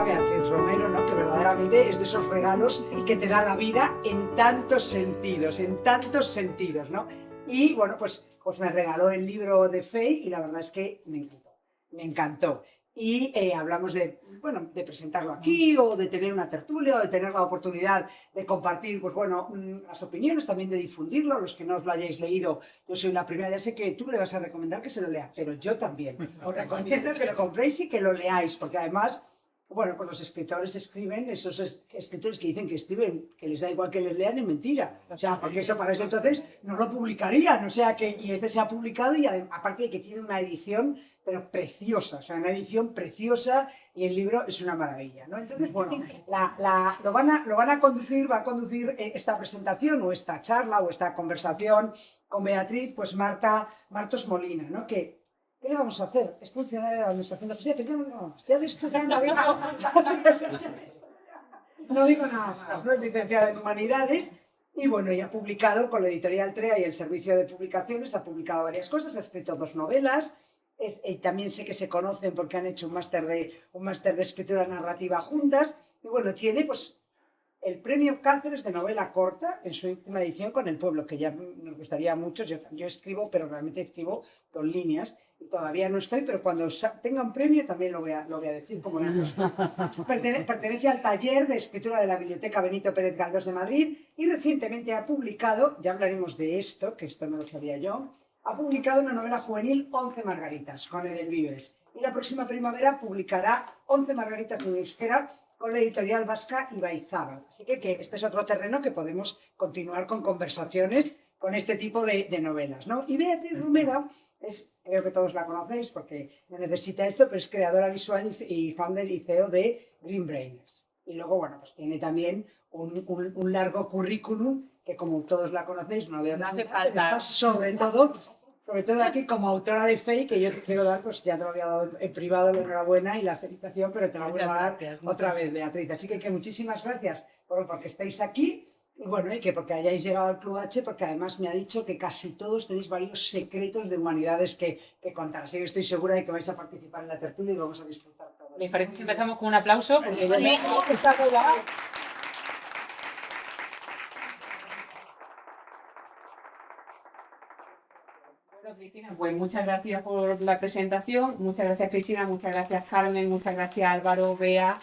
a Beatriz Romero, ¿no? Que verdaderamente es de esos regalos que te da la vida en tantos sentidos, ¿no? Y bueno, pues me regaló el libro de Fey y la verdad es que me encantó. Y hablamos de, bueno, de presentarlo aquí o de tener una tertulia o de tener la oportunidad de compartir, pues bueno, las opiniones, también de difundirlo. Los que no os lo hayáis leído, yo soy la primera, ya sé que tú le vas a recomendar que se lo lea, pero yo también os recomiendo que lo compréis y que lo leáis, porque además, bueno, pues los escritores escriben, esos escritores que dicen que escriben, que les da igual que les lean, es mentira. O sea, porque eso para eso entonces no lo publicarían. O sea, que y este se ha publicado y aparte de que tiene una edición, pero preciosa, o sea, una edición preciosa y el libro es una maravilla, ¿no? Entonces, bueno, va a conducir esta presentación o esta charla o esta conversación con Beatriz, pues Martos Molina, ¿no? ¿Qué le vamos a hacer? Es funcionaria de la Administración de Justicia, pero yo no digo más. Ya ves tú que no digo nada más, ¿no? Es licenciada en Humanidades y bueno, y ha publicado con la editorial TREA y el Servicio de Publicaciones, ha publicado varias cosas, ha escrito 2 novelas, y también sé que se conocen porque han hecho un máster de escritura narrativa juntas, y bueno, tiene pues el premio Cáceres de novela corta en su última edición con El Pueblo, que ya nos gustaría mucho. Yo escribo, pero realmente escribo 2 líneas y todavía no estoy, pero cuando tenga un premio también lo voy a decir como pertenece al taller de escritura de la Biblioteca Benito Pérez Galdós de Madrid y recientemente ha publicado, ya hablaremos de esto, que esto no lo sabía yo, ha publicado una novela juvenil, 11 Margaritas, con Edelvives. Y la próxima primavera publicará 11 Margaritas en euskera con la editorial vasca Ibaizábal. Así que este es otro terreno que podemos continuar con conversaciones con este tipo de novelas, ¿no? Y Beatriz Romero creo que todos la conocéis porque no necesita esto, pero es creadora visual y founder y CEO de Green Brainers. Y luego, bueno, pues tiene también un largo currículum que, como todos la conocéis, no veo nada, pero está sobre todo aquí como autora de Fey, que yo te quiero dar, pues ya te lo había dado en privado la enhorabuena y la felicitación, pero te la vuelvo a dar otra vez, Beatriz. Así que muchísimas gracias porque estáis aquí y bueno, y que porque hayáis llegado al Club H, porque además me ha dicho que casi todos tenéis varios secretos de humanidades que contar. Así que estoy segura de que vais a participar en la tertulia y vamos a disfrutar todos. ¿Les parece si empezamos con un aplauso? Porque Bueno, Cristina, pues muchas gracias por la presentación. Muchas gracias, Cristina. Muchas gracias, Carmen. Muchas gracias, Álvaro, Bea.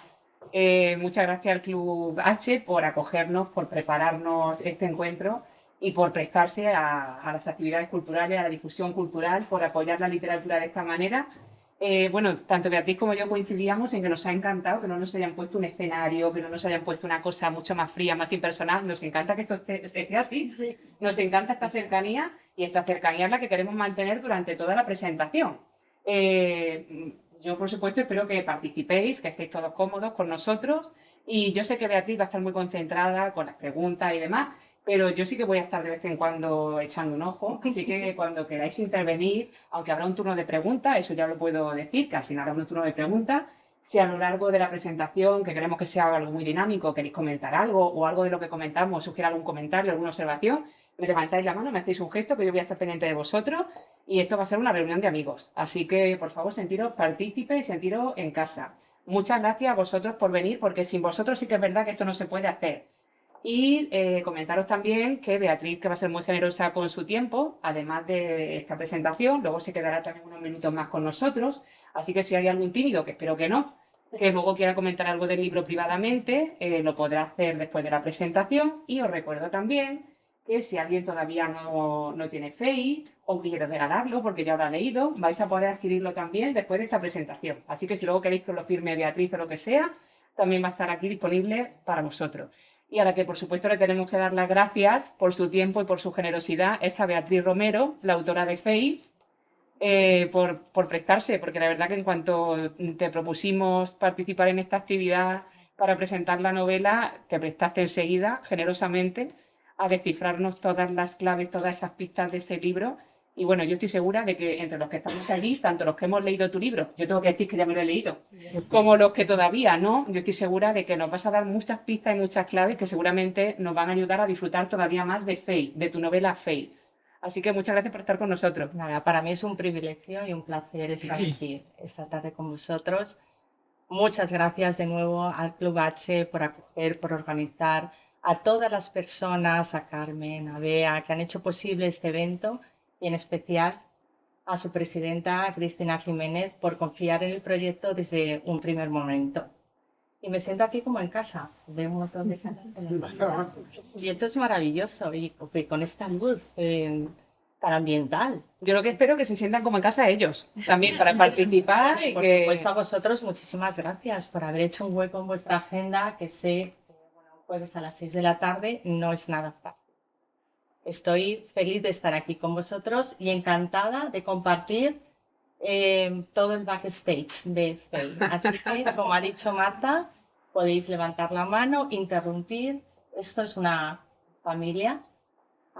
Muchas gracias al Club H por acogernos, por prepararnos este encuentro y por prestarse a las actividades culturales, a la difusión cultural, por apoyar la literatura de esta manera. Bueno, tanto Beatriz como yo coincidíamos en que nos ha encantado que no nos hayan puesto un escenario, que no nos hayan puesto una cosa mucho más fría, más impersonal. Nos encanta que esto esté así. Sí. Nos encanta esta cercanía y esta cercanía es la que queremos mantener durante toda la presentación. Yo, por supuesto, espero que participéis, que estéis todos cómodos con nosotros y yo sé que Beatriz va a estar muy concentrada con las preguntas y demás, pero yo sí que voy a estar de vez en cuando echando un ojo, así que cuando queráis intervenir, aunque habrá un turno de preguntas, eso ya lo puedo decir, que al final habrá un turno de preguntas, si a lo largo de la presentación, que queremos que sea algo muy dinámico, queréis comentar algo o algo de lo que comentamos, sugiere algún comentario, alguna observación, me levantáis la mano, me hacéis un gesto que yo voy a estar pendiente de vosotros y esto va a ser una reunión de amigos. Así que, por favor, sentiros partícipes y sentiros en casa. Muchas gracias a vosotros por venir, porque sin vosotros sí que es verdad que esto no se puede hacer. Y comentaros también que Beatriz, que va a ser muy generosa con su tiempo, además de esta presentación, luego se quedará también unos minutos más con nosotros. Así que si hay algún tímido, que espero que no, que luego quiera comentar algo del libro privadamente, lo podrá hacer después de la presentación. Y os recuerdo también que si alguien todavía no tiene FEI o quiere regalarlo porque ya lo ha leído, vais a poder adquirirlo también después de esta presentación. Así que si luego queréis que os lo firme Beatriz o lo que sea, también va a estar aquí disponible para vosotros. Y a la que, por supuesto, le tenemos que dar las gracias por su tiempo y por su generosidad es a Beatriz Romero, la autora de FEI, por prestarse, porque la verdad que en cuanto te propusimos participar en esta actividad para presentar la novela, te prestaste enseguida, generosamente, a descifrarnos todas las claves, todas esas pistas de ese libro. Y bueno, yo estoy segura de que entre los que estamos aquí, tanto los que hemos leído tu libro, yo tengo que decir que ya me lo he leído, como los que todavía no, yo estoy segura de que nos vas a dar muchas pistas y muchas claves que seguramente nos van a ayudar a disfrutar todavía más de Fey, de tu novela Fey. Así que muchas gracias por estar con nosotros. Nada, para mí es un privilegio y un placer estar aquí esta tarde con vosotros. Muchas gracias de nuevo al Club H por acoger, por organizar, a todas las personas, a Carmen, a Bea, que han hecho posible este evento, y en especial a su presidenta, Cristina Jiménez, por confiar en el proyecto desde un primer momento. Y me siento aquí como en casa, veo un montón de casas coloridas. Y esto es maravilloso, y con esta luz tan ambiental. Yo lo que espero es que se sientan como en casa ellos, también para participar y Por que... supuesto, a vosotros muchísimas gracias por haber hecho un hueco en vuestra agenda, que sé que un jueves a las 6 de la tarde no es nada fácil. Estoy feliz de estar aquí con vosotros y encantada de compartir todo el backstage de FEI. Así que, como ha dicho Marta, podéis levantar la mano, interrumpir. Esto es una familia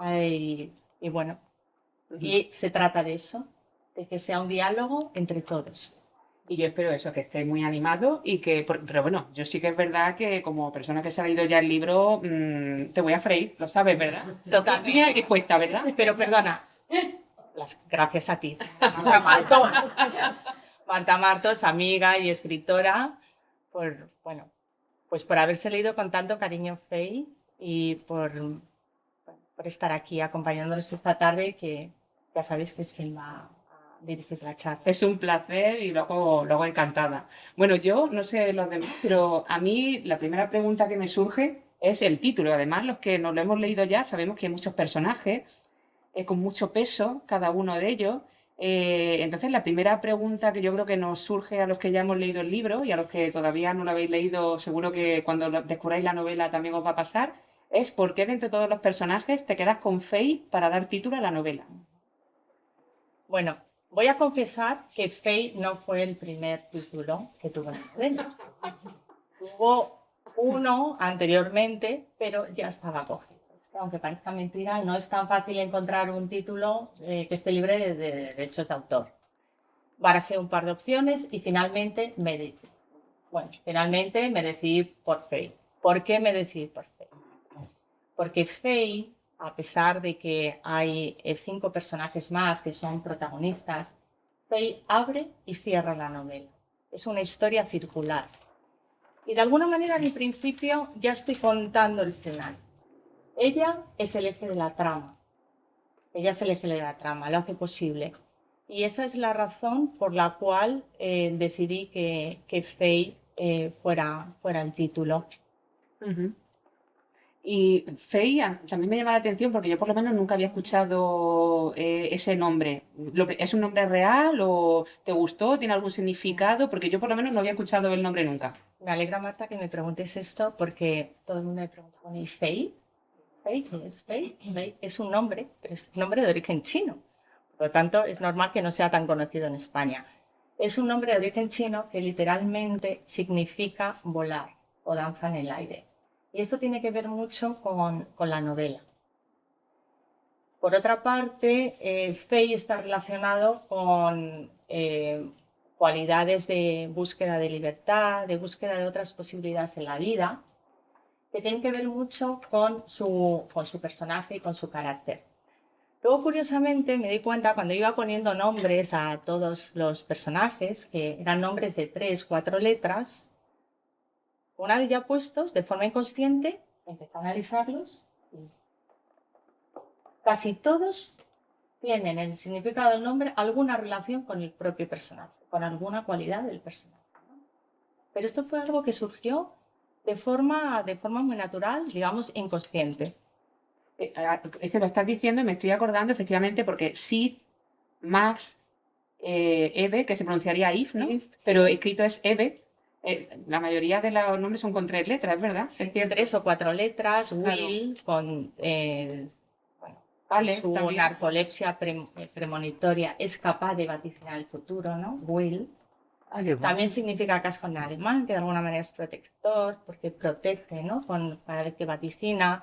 y bueno, y se trata de eso, de que sea un diálogo entre todos. Y yo espero eso, que esté muy animado y que... Pero bueno, yo sí que es verdad que como persona que se ha leído ya el libro, te voy a freír, lo sabes, ¿verdad? Totalmente. Tienes dispuesta, ¿verdad? Pero perdona, gracias a ti. Marta Marto. Marta Marto es amiga y escritora pues por haberse leído con tanto cariño FEI y por estar aquí acompañándonos esta tarde, que ya sabéis que es quien va a dirigir la charla. Es un placer y luego encantada. Bueno, yo no sé los demás, pero a mí la primera pregunta que me surge es el título. Además, los que nos lo hemos leído ya sabemos que hay muchos personajes con mucho peso, cada uno de ellos. Entonces, la primera pregunta que yo creo que nos surge a los que ya hemos leído el libro y a los que todavía no lo habéis leído, seguro que cuando descubráis la novela también os va a pasar, es ¿por qué de entre todos los personajes te quedas con Faye para dar título a la novela? Bueno, voy a confesar que Faye no fue el primer título que tuvo la novela. Hubo uno anteriormente, pero ya estaba cogido. Aunque parezca mentira, no es tan fácil encontrar un título que esté libre de derechos de autor. Barajé un par de opciones y finalmente me decidí por Faye. ¿Por qué me decidí por Faye? Porque Faye, a pesar de que hay 5 personajes más que son protagonistas, Faye abre y cierra la novela. Es una historia circular. Y de alguna manera, en el principio, ya estoy contando el final. Ella es el eje de la trama. Ella es el eje de la trama, lo hace posible. Y esa es la razón por la cual decidí que Faye fuera el título. Uh-huh. Y Faye también me llama la atención porque yo por lo menos nunca había escuchado ese nombre. ¿Es un nombre real o te gustó? ¿Tiene algún significado? Porque yo por lo menos no había escuchado el nombre nunca. Me alegra, Marta, que me preguntes esto porque todo el mundo me pregunta, ¿y Faye? ¿Faye? ¿Qué es Faye? Faye es un nombre, pero es un nombre de origen chino. Por lo tanto, es normal que no sea tan conocido en España. Es un nombre de origen chino que literalmente significa volar o danza en el aire. Y esto tiene que ver mucho con la novela. Por otra parte, Faye está relacionado con cualidades de búsqueda de libertad, de búsqueda de otras posibilidades en la vida, que tienen que ver mucho con su personaje y con su carácter. Luego, curiosamente, me di cuenta cuando iba poniendo nombres a todos los personajes, que eran nombres de 3, 4 letras, una vez ya puestos, de forma inconsciente, empecé a analizarlos. Casi todos tienen en el significado del nombre alguna relación con el propio personaje, con alguna cualidad del personaje, ¿no? Pero esto fue algo que surgió de forma muy natural, digamos, inconsciente. Es que lo estás diciendo y me estoy acordando efectivamente porque Sid, Max, Eve, que se pronunciaría If, ¿no? Pero escrito es Eve. La mayoría de los nombres son con 3 letras, ¿es verdad? Sí, 3 o 4 letras, Claro. Will, con Alex, su también. narcolepsia premonitoria es capaz de vaticinar el futuro, ¿no? Will. También significa casco en alemán, que de alguna manera es protector, porque protege, ¿no? Cada vez que vaticina.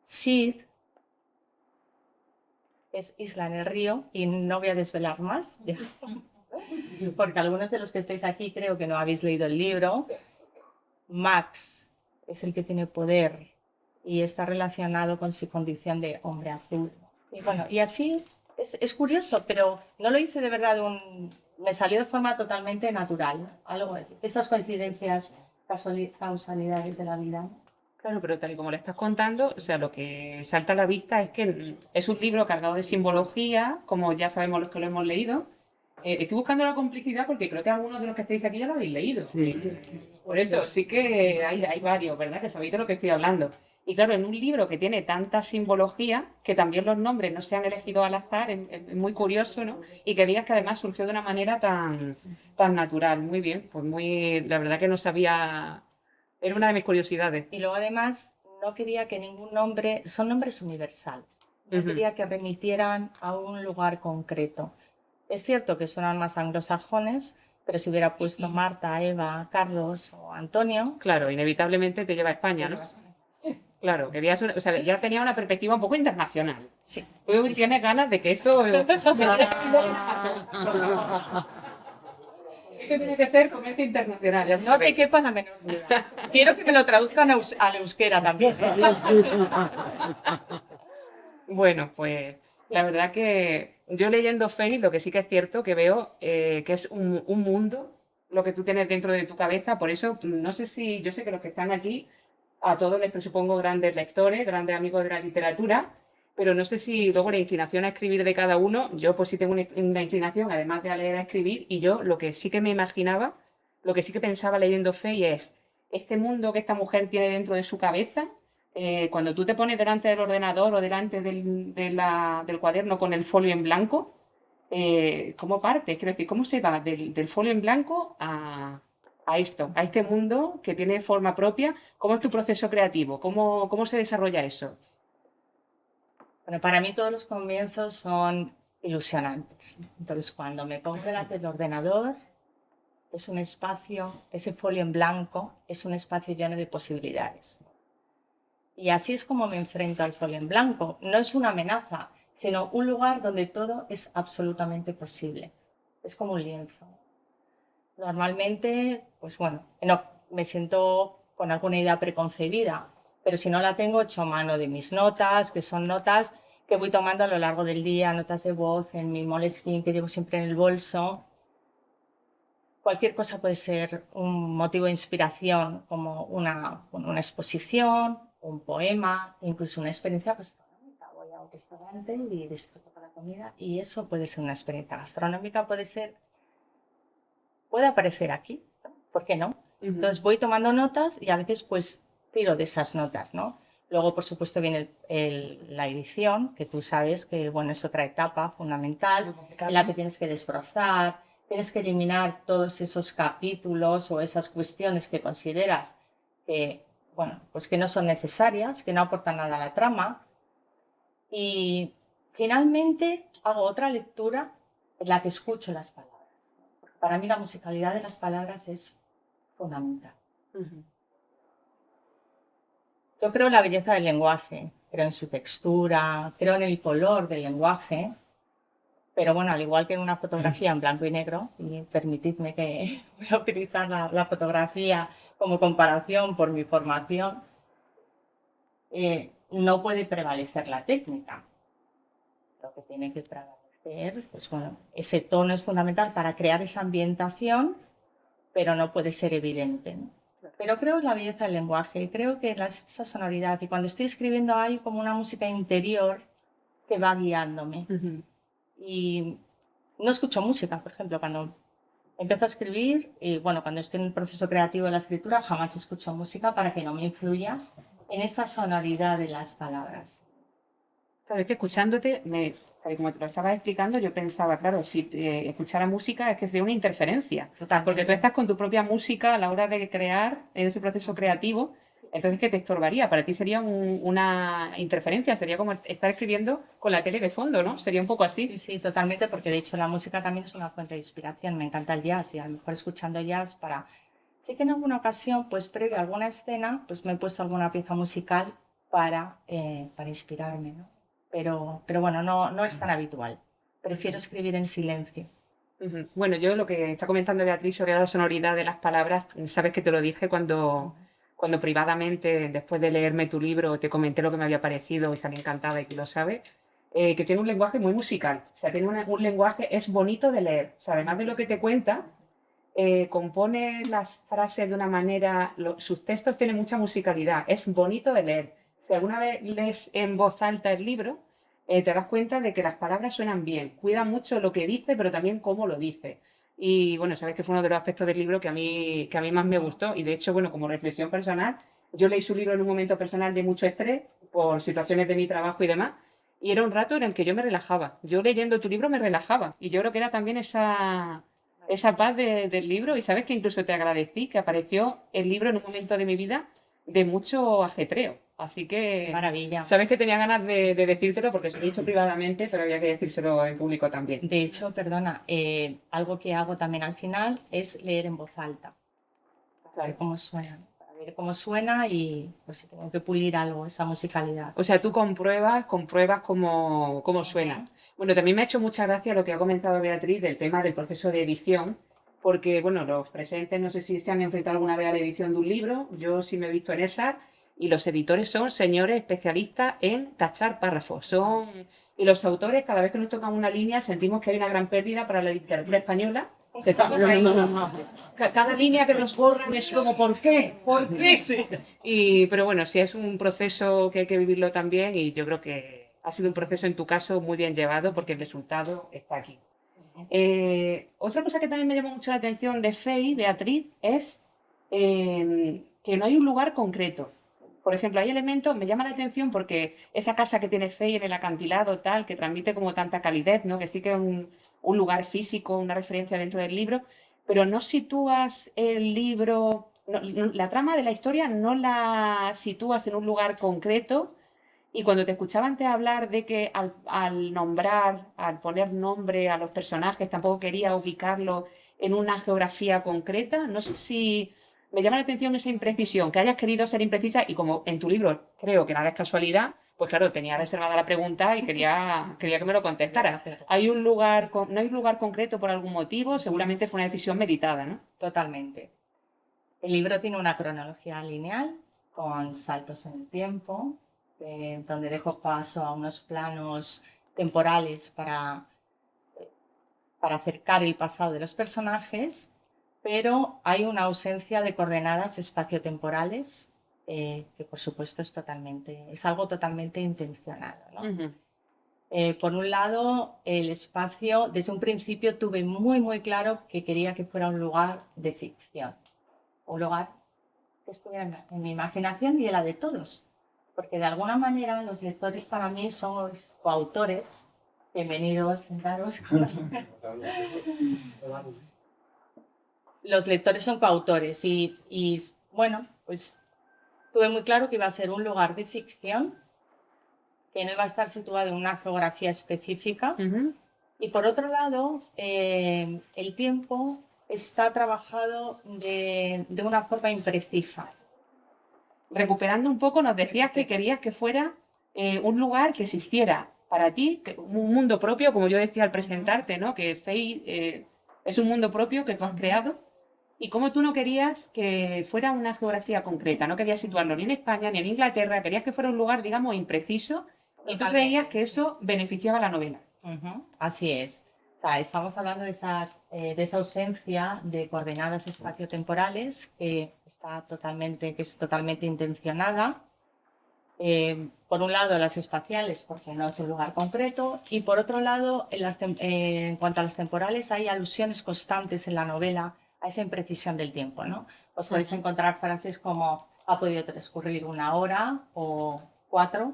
Sid es isla en el río, y no voy a desvelar más, porque algunos de los que estáis aquí creo que no habéis leído el libro. Max es el que tiene poder y está relacionado con su condición de hombre azul. Y bueno, y así es curioso, pero no lo hice de verdad me salió de forma totalmente natural. Algo, estas coincidencias, causalidades de la vida. Claro, pero tal y como le estás contando, o sea, lo que salta a la vista es que es un libro cargado de simbología, como ya sabemos los que lo hemos leído. Estoy buscando la complicidad porque creo que algunos de los que estáis aquí ya lo habéis leído. Sí. Por eso, sí que hay varios, ¿verdad? Que sabéis de lo que estoy hablando. Y claro, en un libro que tiene tanta simbología, que también los nombres no se han elegido al azar, es muy curioso, ¿no? Y que digas que además surgió de una manera tan natural. Muy bien, pues la verdad que no sabía, era una de mis curiosidades. Y luego además no quería que ningún nombre, son nombres universales, no Ujú. quería que remitieran a un lugar concreto. Es cierto que suenan más anglosajones, pero si hubiera puesto Marta, Eva, Carlos o Antonio, Claro, inevitablemente te lleva a España, ¿no? Claro, o sea, ya tenía una perspectiva un poco internacional. sí. Tú tienes ganas de que eso... Esto tiene que ser comercio internacional. Ya No sabéis. te quepa la menor duda. Quiero que me lo traduzcan al euskera también. Bueno, pues la verdad que yo leyendo Fey, lo que sí que es cierto que veo que es un mundo lo que tú tienes dentro de tu cabeza. Por eso, no sé si, yo sé que los que están allí, a todos les presupongo grandes lectores, grandes amigos de la literatura, pero no sé si luego la inclinación a escribir de cada uno, yo pues sí tengo una inclinación, además de a leer, a escribir, y yo lo que sí que me imaginaba, lo que sí que pensaba leyendo Fey es este mundo que esta mujer tiene dentro de su cabeza. Cuando tú te pones delante del ordenador o delante del cuaderno con el folio en blanco, ¿cómo partes? Quiero decir, ¿cómo se va del folio en blanco a esto, a este mundo que tiene forma propia? ¿Cómo es tu proceso creativo? ¿Cómo se desarrolla eso? Bueno, para mí todos los comienzos son ilusionantes. Entonces, cuando me pongo delante del ordenador, es un espacio, ese folio en blanco es un espacio lleno de posibilidades. Y así es como me enfrento al folio en blanco. No es una amenaza, sino un lugar donde todo es absolutamente posible. Es como un lienzo. Normalmente, pues bueno, no, me siento con alguna idea preconcebida, pero si no la tengo, echo mano de mis notas, que son notas que voy tomando a lo largo del día, notas de voz en mi Moleskine que llevo siempre en el bolso. Cualquier cosa puede ser un motivo de inspiración, como una exposición, un poema, incluso una experiencia gastronómica. Voy a un restaurante y disfruto con la comida y eso puede ser una experiencia gastronómica, puede aparecer aquí, ¿no? ¿Por qué no? Entonces voy tomando notas y a veces pues tiro de esas notas, ¿no? Luego, por supuesto, viene la edición, que tú sabes que bueno, es otra etapa fundamental, en la que tienes que desbrozar, tienes que eliminar todos esos capítulos o esas cuestiones que consideras que, bueno, pues que no son necesarias, que no aportan nada a la trama. Y finalmente hago otra lectura en la que escucho las palabras. Para mí la musicalidad de las palabras es fundamental. Yo creo en la belleza del lenguaje, creo en su textura, creo en el color del lenguaje, pero bueno, al igual que en una fotografía en blanco y negro, y permitidme que voy a utilizar la fotografía como comparación por mi formación, no puede prevalecer la técnica. Lo que tiene que prevalecer, pues bueno, ese tono es fundamental para crear esa ambientación, pero no puede ser evidente, ¿no? Pero creo en la belleza del lenguaje, creo que esa sonoridad, y cuando estoy escribiendo hay como una música interior que va guiándome. Y no escucho música, por ejemplo, cuando empiezo a escribir, y bueno, cuando estoy en el proceso creativo de la escritura, jamás escucho música para que no me influya en esa sonoridad de las palabras. Claro, es que escuchándote, tal y como te lo estabas explicando, yo pensaba, claro, si escuchara música es que sería una interferencia. Totalmente. Porque tú estás con tu propia música a la hora de crear, en ese proceso creativo, entonces ¿qué te estorbaría? Para ti sería una interferencia, sería como estar escribiendo con la tele de fondo, ¿no? Sería un poco así. Sí, sí, totalmente, porque de hecho la música también es una fuente de inspiración. Me encanta el jazz y a lo mejor escuchando jazz para... Sí que en alguna ocasión, pues previo a alguna escena, pues me he puesto alguna pieza musical para inspirarme, ¿no? Pero bueno, no es tan habitual. Prefiero escribir en silencio. Bueno, yo lo que está comentando Beatriz sobre la sonoridad de las palabras, sabes que te lo dije cuando privadamente, después de leerme tu libro, te comenté lo que me había parecido y salí encantada y tú lo sabes. que tiene un lenguaje muy musical. O sea, tiene un lenguaje, es bonito de leer. O sea, además de lo que te cuenta, compone las frases de una manera, sus textos tienen mucha musicalidad, es bonito de leer. Si alguna vez lees en voz alta el libro, te das cuenta de que las palabras suenan bien, cuida mucho lo que dice, pero también cómo lo dice. Y bueno, sabes que fue uno de los aspectos del libro que a mí más me gustó. Y de hecho, bueno, como reflexión personal, yo leí su libro en un momento personal de mucho estrés por situaciones de mi trabajo y demás. Y era un rato en el que yo me relajaba. Yo leyendo tu libro me relajaba. Y yo creo que era también esa paz del libro. Y sabes que incluso te agradecí que apareció el libro en un momento de mi vida de mucho ajetreo. Así que Maravilla. sabes que tenía ganas de decírtelo porque se lo he dicho privadamente, pero había que decírselo en público también. De hecho, perdona, algo que hago también al final es leer en voz alta, para ver cómo suena, para ver cómo suena y pues si tengo que pulir algo, esa musicalidad. O sea, tú compruebas cómo suena. Bueno, también me ha hecho mucha gracia lo que ha comentado Beatriz del tema del proceso de edición, porque, bueno, los presentes no sé si se han enfrentado alguna vez a la edición de un libro, yo sí me he visto en esa, y los editores son señores especialistas en tachar párrafos. Y los autores, cada vez que nos tocan una línea, sentimos que hay una gran pérdida para la literatura española. Cada línea que nos borran es como, ¿por qué? ¿Por qué? Sí. Pero bueno, sí es un proceso que hay que vivirlo también y yo creo que ha sido un proceso en tu caso muy bien llevado porque el resultado está aquí. Otra cosa que también me llamó mucho la atención de Fey, Beatriz, es que no hay un lugar concreto. Por ejemplo, hay elementos, me llama la atención porque esa casa que tiene Fey en el acantilado, tal, que transmite como tanta calidez, ¿no? Que sí que es un lugar físico, una referencia dentro del libro, pero no sitúas el libro, la trama de la historia no la sitúas en un lugar concreto. Y cuando te escuchaba antes hablar de que al nombrar, al poner nombre a los personajes, tampoco quería ubicarlo en una geografía concreta, no sé si me llama la atención esa imprecisión, que hayas querido ser imprecisa y como en tu libro creo que nada es casualidad, pues claro, tenía reservada la pregunta y quería que me lo contestaras. ¿No hay un lugar concreto por algún motivo? Seguramente fue una decisión meditada, ¿no? Totalmente. El libro tiene una cronología lineal con saltos en el tiempo, donde dejo paso a unos planos temporales para acercar el pasado de los personajes, pero hay una ausencia de coordenadas espaciotemporales que por supuesto es algo totalmente intencionado, ¿no? Uh-huh. Por un lado, el espacio, desde un principio tuve muy claro que quería que fuera un lugar de ficción, un lugar que estuviera en mi imaginación y en la de todos, porque de alguna manera los lectores para mí son los coautores. Bienvenidos, sentaros. Los lectores son coautores y bueno, pues tuve muy claro que iba a ser un lugar de ficción, que no iba a estar situado en una geografía específica. Uh-huh. Y por otro lado, el tiempo está trabajado de una forma imprecisa. Recuperando un poco, nos decías que querías que fuera un lugar que existiera para ti, un mundo propio, como yo decía al presentarte, ¿no? Que Fey es un mundo propio que tú has creado y como tú no querías que fuera una geografía concreta, no querías situarlo ni en España ni en Inglaterra, querías que fuera un lugar, digamos, impreciso y tú creías que eso beneficiaba a la novela. Así es. O sea, estamos hablando de esa ausencia de coordenadas espaciotemporales que es totalmente intencionada. Por un lado, las espaciales, porque no es un lugar concreto, y por otro lado, en cuanto a las temporales, hay alusiones constantes en la novela a esa imprecisión del tiempo, ¿no? Os podéis encontrar frases como ha podido transcurrir 1 hora o 4,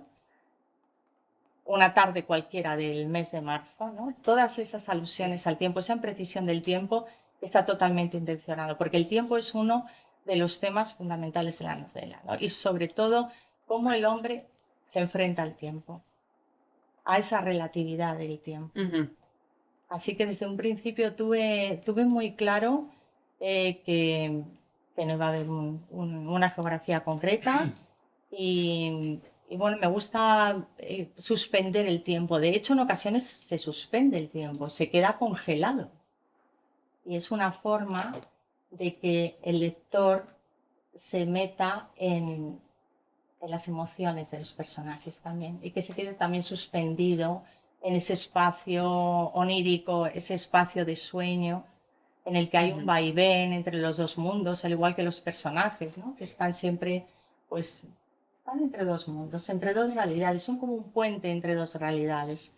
una tarde cualquiera del mes de marzo, ¿no? Todas esas alusiones al tiempo, esa imprecisión del tiempo está totalmente intencionado, porque el tiempo es uno de los temas fundamentales de la novela, ¿no? Y sobre todo, cómo el hombre se enfrenta al tiempo, a esa relatividad del tiempo. Uh-huh. Así que desde un principio tuve muy claro que no iba a haber una geografía concreta y bueno, me gusta suspender el tiempo. De hecho, en ocasiones se suspende el tiempo, se queda congelado. Y es una forma de que el lector se meta en en las emociones de los personajes también, y que se quede también suspendido en ese espacio onírico, ese espacio de sueño, en el que hay un vaivén entre los dos mundos, al igual que los personajes, ¿no? Que están siempre, pues, están entre dos mundos, entre dos realidades, son como un puente entre dos realidades.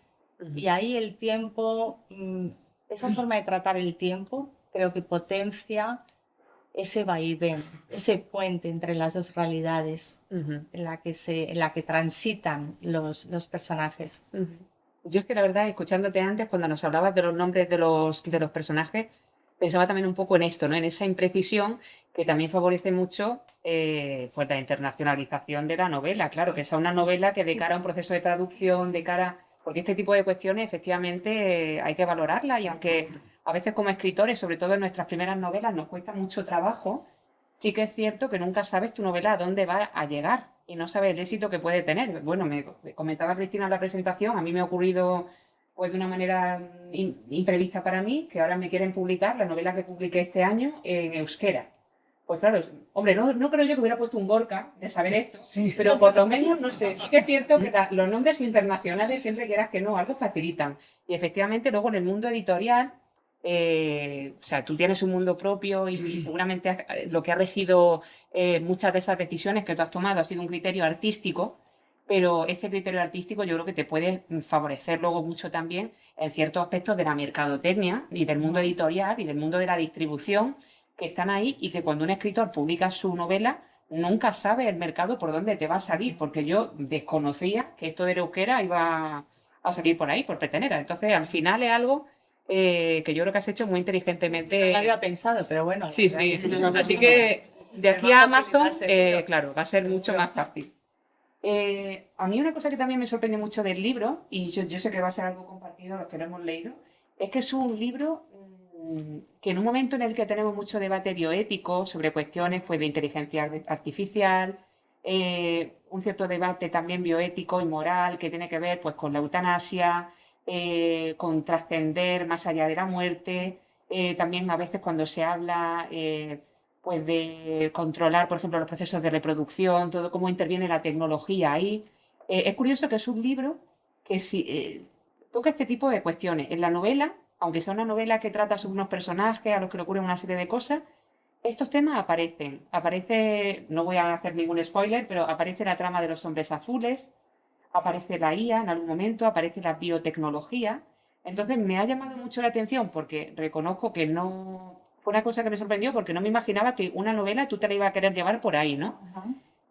Y ahí el tiempo, esa forma de tratar el tiempo, creo que potencia ese vaivén, ese puente entre las dos realidades en la que transitan los personajes. Yo es que la verdad, escuchándote antes, cuando nos hablabas de los nombres de los personajes, pensaba también un poco en esto, ¿no? En esa imprecisión que también favorece mucho pues la internacionalización de la novela. Claro, que sea una novela que de cara a un proceso de traducción, de cara... Porque este tipo de cuestiones efectivamente hay que valorarlas y aunque a veces como escritores, sobre todo en nuestras primeras novelas, nos cuesta mucho trabajo, sí que es cierto que nunca sabes tu novela a dónde va a llegar y no sabes el éxito que puede tener. Bueno, me comentaba Cristina en la presentación, a mí me ha ocurrido pues de una manera imprevista para mí, que ahora me quieren publicar la novela que publiqué este año en euskera. Pues claro, hombre, no creo yo que hubiera puesto un Gorka de saber esto, Sí. pero por lo menos, no sé, sí que es cierto que los nombres internacionales, siempre quieras que no, algo facilitan. Y efectivamente luego en el mundo editorial, o sea, tú tienes un mundo propio y seguramente lo que ha regido muchas de esas decisiones que tú has tomado ha sido un criterio artístico, pero ese criterio artístico yo creo que te puede favorecer luego mucho también en ciertos aspectos de la mercadotecnia y del mundo editorial y del mundo de la distribución que están ahí y que cuando un escritor publica su novela nunca sabe el mercado por dónde te va a salir, porque yo desconocía que esto de euskera iba a salir por ahí, por Petenera. Entonces, al final es algo que yo creo que has hecho muy inteligentemente. No lo había pensado, pero bueno. Sí, sí. Así que de aquí a Amazon, claro, va a ser mucho más fácil. A mí una cosa que también me sorprende mucho del libro, y yo sé que va a ser algo compartido los que lo hemos leído, es que es un libro que en un momento en el que tenemos mucho debate bioético sobre cuestiones pues, de inteligencia artificial, un cierto debate también bioético y moral que tiene que ver pues, con la eutanasia, con trascender más allá de la muerte, también a veces cuando se habla pues de controlar, por ejemplo, los procesos de reproducción, todo cómo interviene la tecnología ahí. Es curioso que es un libro que toca este tipo de cuestiones. En la novela, aunque sea una novela que trata sobre unos personajes a los que le ocurren una serie de cosas, estos temas aparecen. Aparece, no voy a hacer ningún spoiler, pero aparece la trama de los hombres azules, aparece la IA en algún momento, aparece la biotecnología. Entonces me ha llamado mucho la atención porque reconozco que no... Fue una cosa que me sorprendió porque no me imaginaba que una novela tú te la ibas a querer llevar por ahí, ¿no?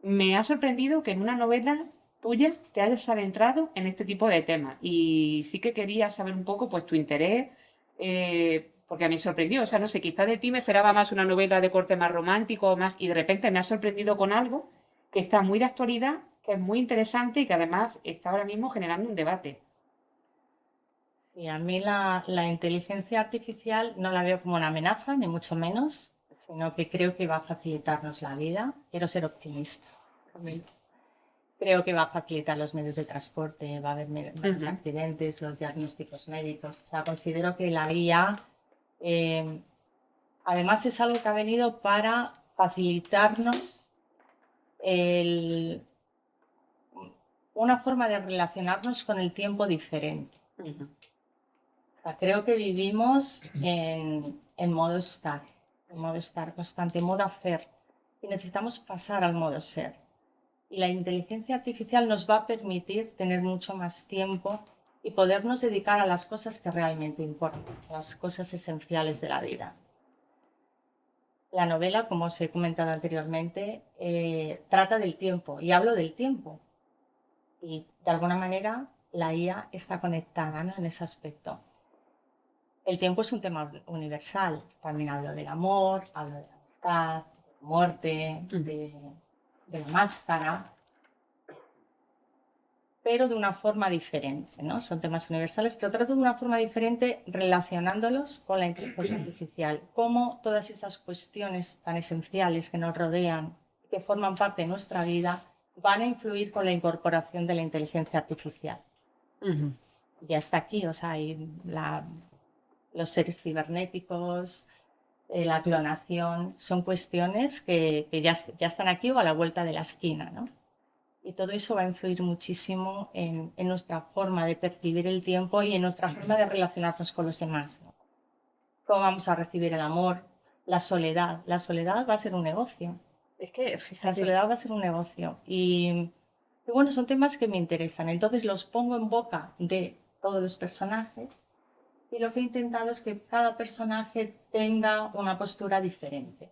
Me ha sorprendido que en una novela tuya te hayas adentrado en este tipo de temas y sí que quería saber un poco pues tu interés, porque a mí me sorprendió, o sea, no sé, quizá de ti me esperaba más una novela de corte más romántico más y de repente me ha sorprendido con algo que está muy de actualidad, que es muy interesante y que además está ahora mismo generando un debate. Y a mí la inteligencia artificial no la veo como una amenaza, ni mucho menos, sino que creo que va a facilitarnos la vida. Quiero ser optimista. Creo que va a facilitar los medios de transporte, va a haber menos accidentes, los diagnósticos médicos. O sea, considero que la IA, además, es algo que ha venido para facilitarnos una forma de relacionarnos con el tiempo diferente. O sea, creo que vivimos en modo estar constante, en modo hacer, y necesitamos pasar al modo ser. Y la inteligencia artificial nos va a permitir tener mucho más tiempo y podernos dedicar a las cosas que realmente importan, las cosas esenciales de la vida. La novela, como os he comentado anteriormente, trata del tiempo, y hablo del tiempo. Y de alguna manera la IA está conectada, ¿no?, en ese aspecto. El tiempo es un tema universal. También hablo del amor, hablo de la amistad, de la muerte, de la máscara, pero de una forma diferente, ¿no? Son temas universales, pero trato de una forma diferente relacionándolos con la inteligencia artificial. Cómo todas esas cuestiones tan esenciales que nos rodean, que forman parte de nuestra vida, van a influir con la incorporación de la inteligencia artificial. Ya está aquí, o sea, los seres cibernéticos, la clonación, son cuestiones que ya están aquí o a la vuelta de la esquina, ¿no? Y todo eso va a influir muchísimo en nuestra forma de percibir el tiempo y en nuestra forma de relacionarnos con los demás, ¿no? ¿Cómo vamos a recibir el amor? La soledad. La soledad va a ser un negocio. Es que, La fíjate, soledad va a ser un negocio. Y bueno, son temas que me interesan. Entonces los pongo en boca de todos los personajes y lo que he intentado es que cada personaje tenga una postura diferente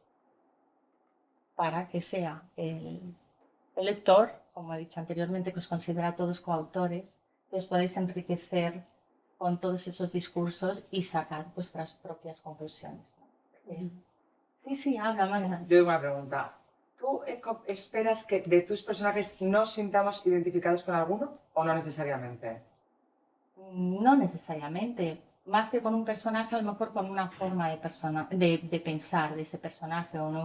para que sea el lector, como he dicho anteriormente, que os considera a todos coautores, que os podéis enriquecer con todos esos discursos y sacar vuestras propias conclusiones, ¿no? Sí, sí, habla, Magda. Yo tengo una pregunta. ¿Tú esperas que de tus personajes nos sintamos identificados con alguno o no necesariamente? No necesariamente. Más que con un personaje, a lo mejor con una forma de pensar de ese personaje o en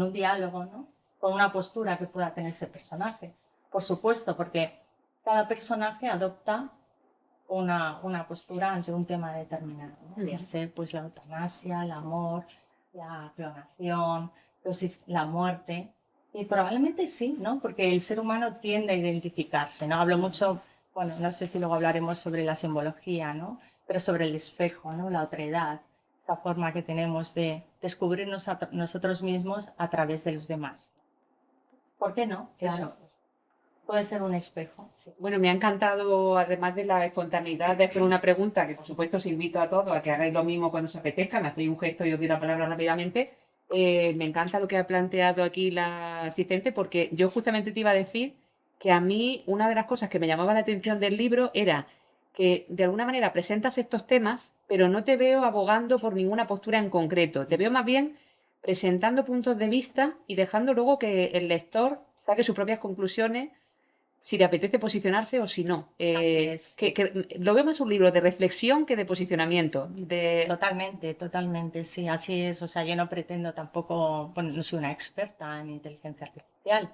un diálogo, ¿no? Con una postura que pueda tener ese personaje. Por supuesto, porque cada personaje adopta una postura ante un tema determinado, ¿no? Ya sea pues la eutanasia, el amor, la clonación, la muerte. Y probablemente sí, ¿no? Porque el ser humano tiende a identificarse, ¿no? Hablo mucho, bueno, no sé si luego hablaremos sobre la simbología, ¿no? Pero sobre el espejo, ¿no? La otredad, la forma que tenemos de descubrirnos a nosotros mismos a través de los demás. ¿Por qué no? Claro. Puede ser un espejo, sí. bueno, me ha encantado, además de la espontaneidad de hacer una pregunta, que por supuesto os invito a todos a que hagáis lo mismo cuando os apetezca, me hacéis un gesto y os doy la palabra rápidamente. Me encanta lo que ha planteado aquí la asistente, porque yo justamente te iba a decir que a mí una de las cosas que me llamaba la atención del libro era que de alguna manera presentas estos temas, pero no te veo abogando por ninguna postura en concreto. Te veo más bien presentando puntos de vista y dejando luego que el lector saque sus propias conclusiones si le apetece posicionarse o si no. Así es. Que lo veo más un libro de reflexión que de posicionamiento. Totalmente, totalmente, sí, así es. O sea, yo no pretendo tampoco, bueno, no soy una experta en inteligencia artificial.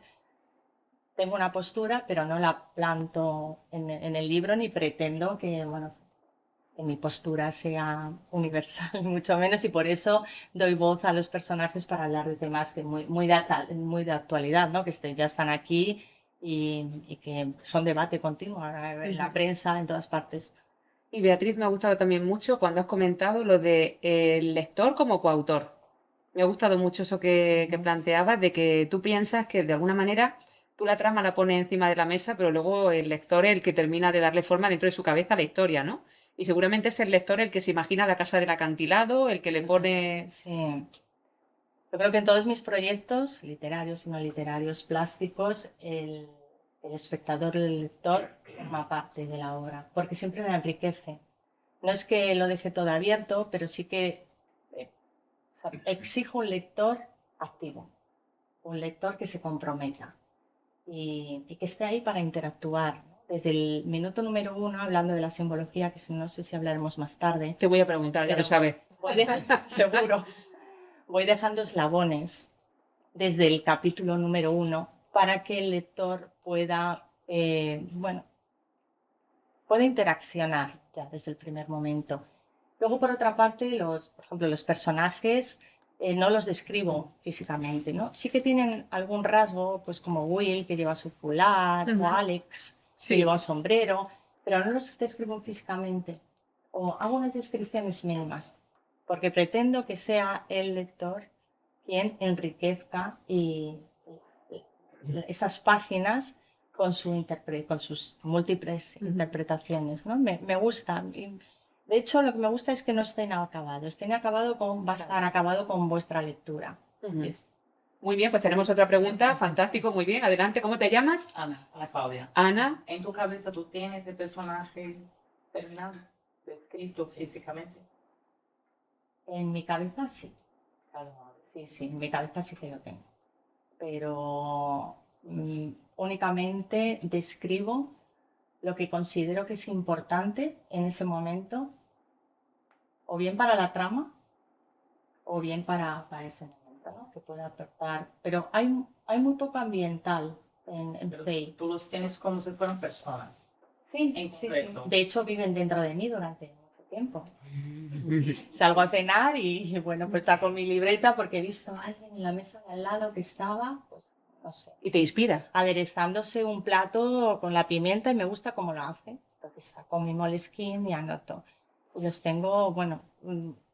Tengo una postura, pero no la planto en el libro ni pretendo que, bueno, que mi postura sea universal, mucho menos, y por eso doy voz a los personajes para hablar de temas que muy de actualidad, ¿no? Que ya están aquí y que son debate continuo en la prensa, en todas partes. Y Beatriz, me ha gustado también mucho cuando has comentado lo de el lector como coautor. Me ha gustado mucho eso que planteabas, de que tú piensas que de alguna manera tú la trama la pones encima de la mesa, pero luego el lector es el que termina de darle forma dentro de su cabeza a la historia, ¿no? Y seguramente es el lector el que se imagina la casa del acantilado, el que le pone... Sí. Yo creo que en todos mis proyectos, literarios y no literarios, plásticos, el espectador, el lector, forma parte de la obra, porque siempre me enriquece. No es que lo deje todo abierto, pero sí que o sea, exijo un lector activo, un lector que se comprometa y que esté ahí para interactuar, ¿no? Desde el minuto número 1, hablando de la simbología, que no sé si hablaremos más tarde. Te voy a preguntar, ya lo sabes. Seguro. Voy dejando eslabones desde el capítulo número 1 para que el lector pueda, pueda interaccionar ya desde el primer momento. Luego, por otra parte, por ejemplo, los personajes no los describo físicamente, ¿no? Sí que tienen algún rasgo, pues como Will, que lleva su fular, o Alex, que lleva un sombrero, pero no los describo físicamente. O hago unas descripciones mínimas, porque pretendo que sea el lector quien enriquezca esas páginas con sus múltiples interpretaciones, ¿no? Me gusta. De hecho, lo que me gusta es que no esté inacabado. Va a estar acabado con vuestra lectura. Muy bien, pues tenemos otra pregunta. Fantástico, muy bien. Adelante, ¿cómo te llamas? Ana Claudia. Ana. ¿En tu cabeza tú tienes el personaje terminado, descrito físicamente? En mi cabeza sí. Sí, en mi cabeza sí que lo tengo. Pero únicamente describo lo que considero que es importante en ese momento, o bien para la trama, o bien para ese momento, ¿no? Que pueda aportar. Pero hay muy poco ambiental en Fate. Tú los tienes como si fueran personas. Sí, en sí. concreto. De hecho, viven dentro de mí durante mucho tiempo. Salgo a cenar y, bueno, pues saco mi libreta porque he visto a alguien en la mesa de al lado que estaba, pues no sé, ¿Y te inspira? aderezándose un plato con la pimienta y me gusta cómo lo hace. Entonces saco mi Moleskine y anoto. Y los tengo, bueno,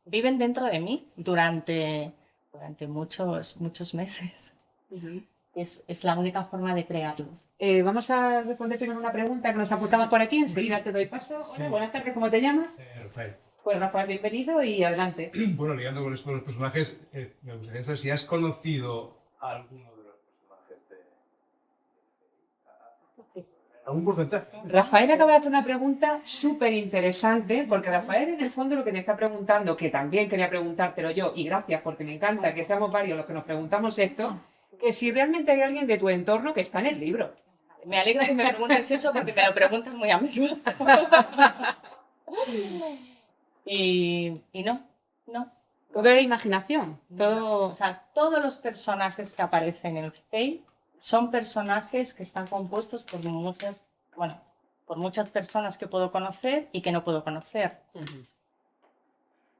viven dentro de mí durante muchos meses. Es la única forma de crearlos. Vamos a responder primero una pregunta que nos apuntaban por aquí. Enseguida te doy paso. Hola, Sí. buenas tardes, ¿cómo te llamas? Rafael. Pues Rafael, bienvenido y adelante. Bueno, ligando con esto de los personajes, me gustaría saber si has conocido a alguno de los personajes de... ¿Algún porcentaje? Rafael acaba de hacer una pregunta súper interesante, porque Rafael en el fondo lo que te está preguntando, que también quería preguntártelo yo, y gracias porque me encanta que seamos varios los que nos preguntamos esto, que si realmente hay alguien de tu entorno que está en el libro. Me alegra que me preguntes eso porque me lo preguntan muy a menudo. y no. Todo es imaginación, todo... O sea, todos los personajes que aparecen en el Fate son personajes que están compuestos por muchas personas que puedo conocer y que no puedo conocer.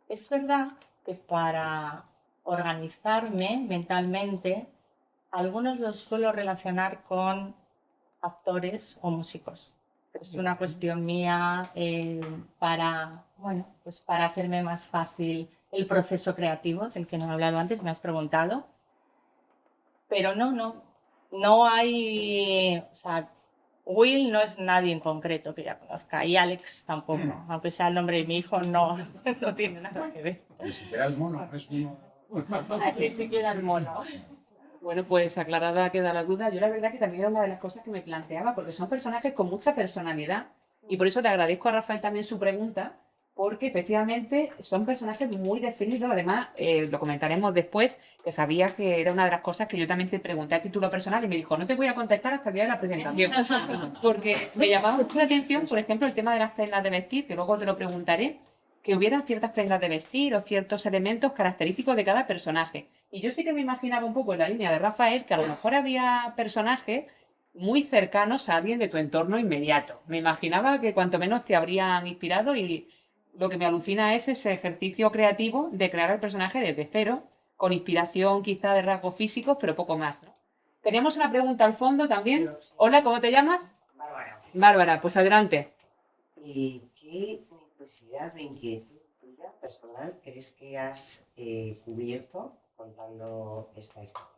Es verdad que para organizarme mentalmente, algunos los suelo relacionar con actores o músicos. Es una cuestión mía para hacerme más fácil el proceso creativo, del que no he hablado antes, me has preguntado. Pero no hay, o sea, Will no es nadie en concreto que ya conozca y Alex tampoco, aunque sea el nombre de mi hijo, no tiene nada que ver. Ni siquiera el mono, es uno. Ni siquiera el mono. Bueno, pues aclarada queda la duda. Yo la verdad que también era una de las cosas que me planteaba, porque son personajes con mucha personalidad y por eso le agradezco a Rafael también su pregunta, porque efectivamente son personajes muy definidos. Además, lo comentaremos después, que sabía que era una de las cosas que yo también te pregunté a título personal y me dijo, no te voy a contestar hasta el día de la presentación, porque me llamaba mucho la atención, por ejemplo, el tema de las prendas de vestir, que luego te lo preguntaré, que hubiera ciertas prendas de vestir o ciertos elementos característicos de cada personaje. Y yo sí que me imaginaba un poco en la línea de Rafael que a lo mejor había personajes muy cercanos a alguien de tu entorno inmediato. Me imaginaba que cuanto menos te habrían inspirado y lo que me alucina es ese ejercicio creativo de crear el personaje desde cero, con inspiración quizá de rasgos físicos, pero poco más, ¿no? Teníamos una pregunta al fondo también. Hola, ¿cómo te llamas? Bárbara, Bárbara, pues adelante. ¿qué necesidad de inquietud tuya personal crees que has cubierto contando esta historia?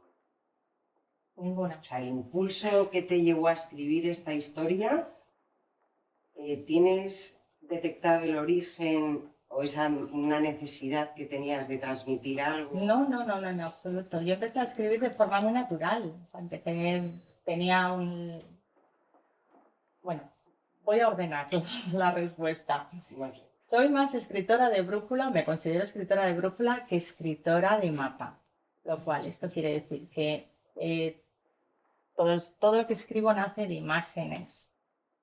Ninguna. O sea, el impulso que te llevó a escribir esta historia, ¿tienes detectado el origen o una necesidad que tenías de transmitir algo? No, en absoluto. Yo empecé a escribir de forma muy natural. O sea, tenía un... Bueno, voy a ordenar la respuesta. Bueno, Soy más escritora de brújula, me considero escritora de brújula que escritora de mapa. Lo cual, esto quiere decir que todo lo que escribo nace de imágenes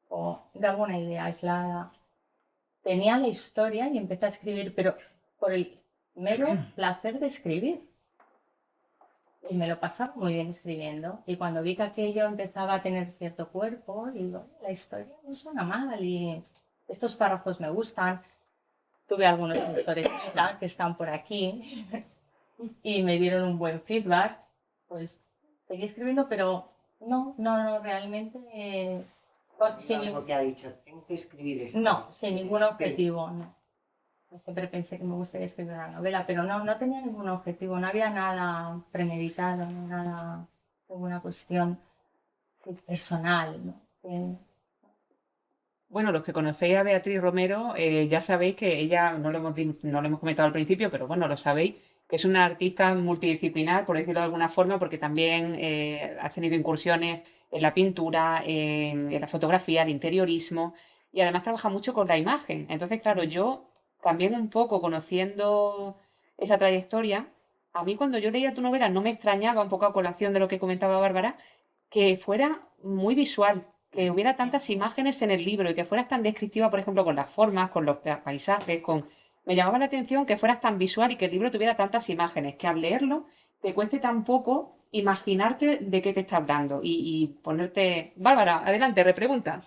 o de alguna idea aislada. Tenía la historia y empecé a escribir, pero por el mero placer de escribir. Y me lo pasaba muy bien escribiendo. Y cuando vi que aquello empezaba a tener cierto cuerpo, digo, la historia no suena mal y estos párrafos me gustan. Tuve algunos lectores que están por aquí y me dieron un buen feedback. Pues seguí escribiendo, pero no, realmente... sin algo que ha dicho, tengo que escribir esto. no, sin ningún objetivo, no. Yo siempre pensé que me gustaría escribir una novela, pero no tenía ningún objetivo, no había nada premeditado, ninguna cuestión personal, ¿no? Bueno, los que conocéis a Beatriz Romero, ya sabéis que ella, no lo hemos comentado al principio, pero bueno, lo sabéis, que es una artista multidisciplinar, por decirlo de alguna forma, porque también ha tenido incursiones en la pintura, en la fotografía, el interiorismo, y además trabaja mucho con la imagen. Entonces, claro, yo también un poco conociendo esa trayectoria, a mí cuando yo leía tu novela no me extrañaba, un poco a colación de lo que comentaba Bárbara, que fuera muy visual, que hubiera tantas imágenes en el libro y que fueras tan descriptiva, por ejemplo, con las formas, con los paisajes, Me llamaba la atención que fueras tan visual y que el libro tuviera tantas imágenes, que al leerlo te cueste tan poco imaginarte de qué te está hablando y ponerte... Bárbara, adelante, repregunta.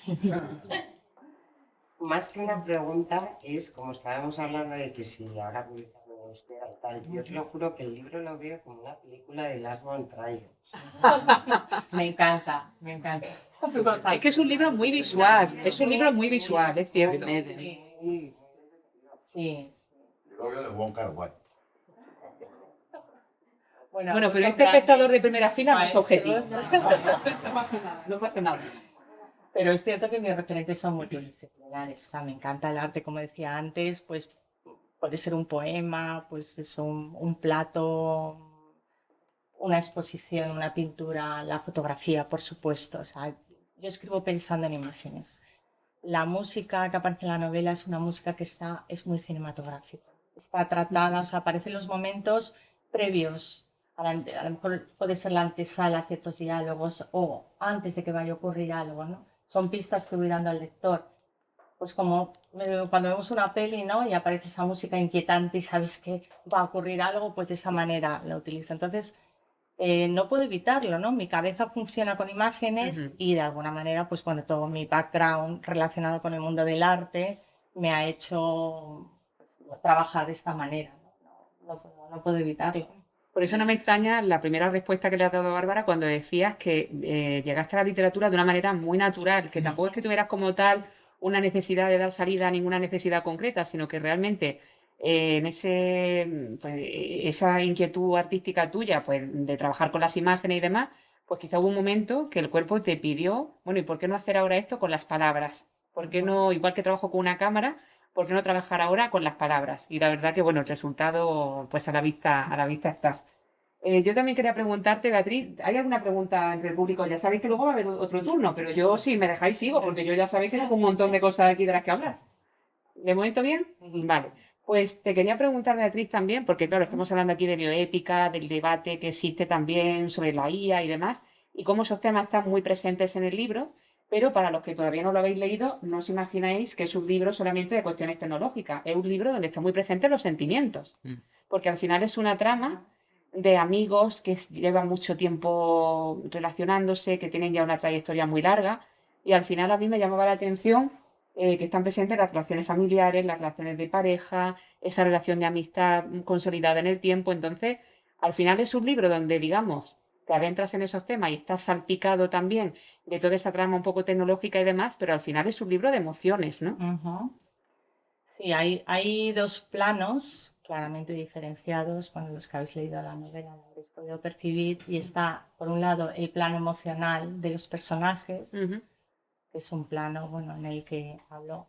Más que una pregunta es, como estábamos hablando de que si ahora publicamos atmósfera y tal. Yo te lo juro que el libro lo veo como una película de Lars von Trier. Me encanta, me encanta. Es que es un libro muy visual, es un libro muy visual, es cierto. Muy- Sí. Yo lo veo de Wong Kar-wai. Bueno, Bueno, pues pero son este espectador de grandes primera fila no es objetivo. maestros. No pasa nada, no pasa nada. Pero es cierto que mis referentes son multidisciplinares. O sea, me encanta el arte, como decía antes, pues puede ser un poema, pues es un plato, una exposición, una pintura, la fotografía, por supuesto. O sea, yo escribo pensando en imágenes. La música que aparece en la novela es una música que es muy cinematográfica. Está tratada, o sea, aparecen los momentos previos. A lo mejor puede ser la antesala a ciertos diálogos o antes de que vaya a ocurrir algo, ¿no? Son pistas que voy dando al lector. Pues como cuando vemos una peli, ¿no? Y aparece esa música inquietante y sabes que va a ocurrir algo, pues de esa manera la utilizo. Entonces, no puedo evitarlo, ¿no? Mi cabeza funciona con imágenes y de alguna manera, pues bueno, todo mi background relacionado con el mundo del arte me ha hecho trabajar de esta manera, ¿no? No puedo evitarlo. Por eso no me extraña la primera respuesta que le has dado a Bárbara cuando decías que llegaste a la literatura de una manera muy natural, que tampoco es que tuvieras como tal una necesidad de dar salida a ninguna necesidad concreta, sino que realmente en esa inquietud artística tuya, pues de trabajar con las imágenes y demás, pues quizá hubo un momento que el cuerpo te pidió, bueno, ¿y por qué no hacer ahora esto con las palabras? ¿Por qué no, igual que trabajo con una cámara, ¿por qué no trabajar ahora con las palabras? Y la verdad que, bueno, el resultado, pues a la vista está. Yo también quería preguntarte, Beatriz, ¿hay alguna pregunta entre el público? Ya sabéis que luego va a haber otro turno, pero yo si me dejáis sigo, porque yo ya sabéis que tengo un montón de cosas aquí de las que hablar. ¿De momento bien? Vale. Pues te quería preguntar, Beatriz, también, porque claro, estamos hablando aquí de bioética, del debate que existe también sobre la IA y demás, y cómo esos temas están muy presentes en el libro, pero para los que todavía no lo habéis leído, no os imagináis que es un libro solamente de cuestiones tecnológicas, es un libro donde están muy presentes los sentimientos, porque al final es una trama de amigos que llevan mucho tiempo relacionándose, que tienen ya una trayectoria muy larga, y al final a mí me llamaba la atención que están presentes las relaciones familiares, las relaciones de pareja, esa relación de amistad consolidada en el tiempo. Entonces, al final es un libro donde, digamos, te adentras en esos temas y estás salpicado también de toda esa trama un poco tecnológica y demás, pero al final es un libro de emociones, ¿no? Sí, hay dos planos claramente diferenciados. Bueno, los que habéis leído la novela lo habréis podido percibir. Y está, por un lado, el plano emocional de los personajes, Ujú. que es un plano, bueno, en el que hablo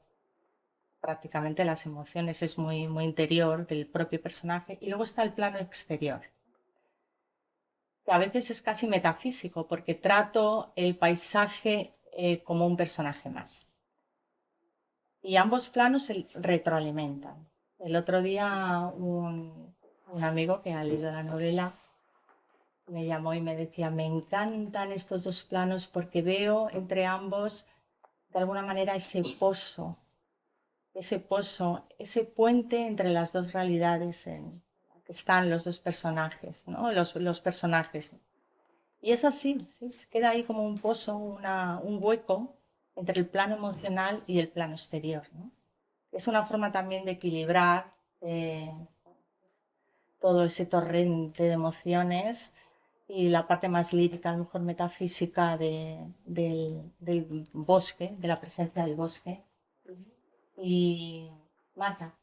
prácticamente las emociones, es muy, muy interior del propio personaje. Y luego está el plano exterior, que a veces es casi metafísico, porque trato el paisaje como un personaje más. Y ambos planos se retroalimentan. El otro día un amigo que ha leído la novela me llamó y me decía, me encantan estos dos planos porque veo entre ambos de alguna manera ese puente entre las dos realidades en que están los dos personajes, ¿no? Los personajes. Y es así, ¿sí? Queda ahí como un pozo, un hueco entre el plano emocional y el plano exterior, ¿no? Es una forma también de equilibrar todo ese torrente de emociones y la parte más lírica, a lo mejor metafísica del bosque, de la presencia del bosque. Y Marta.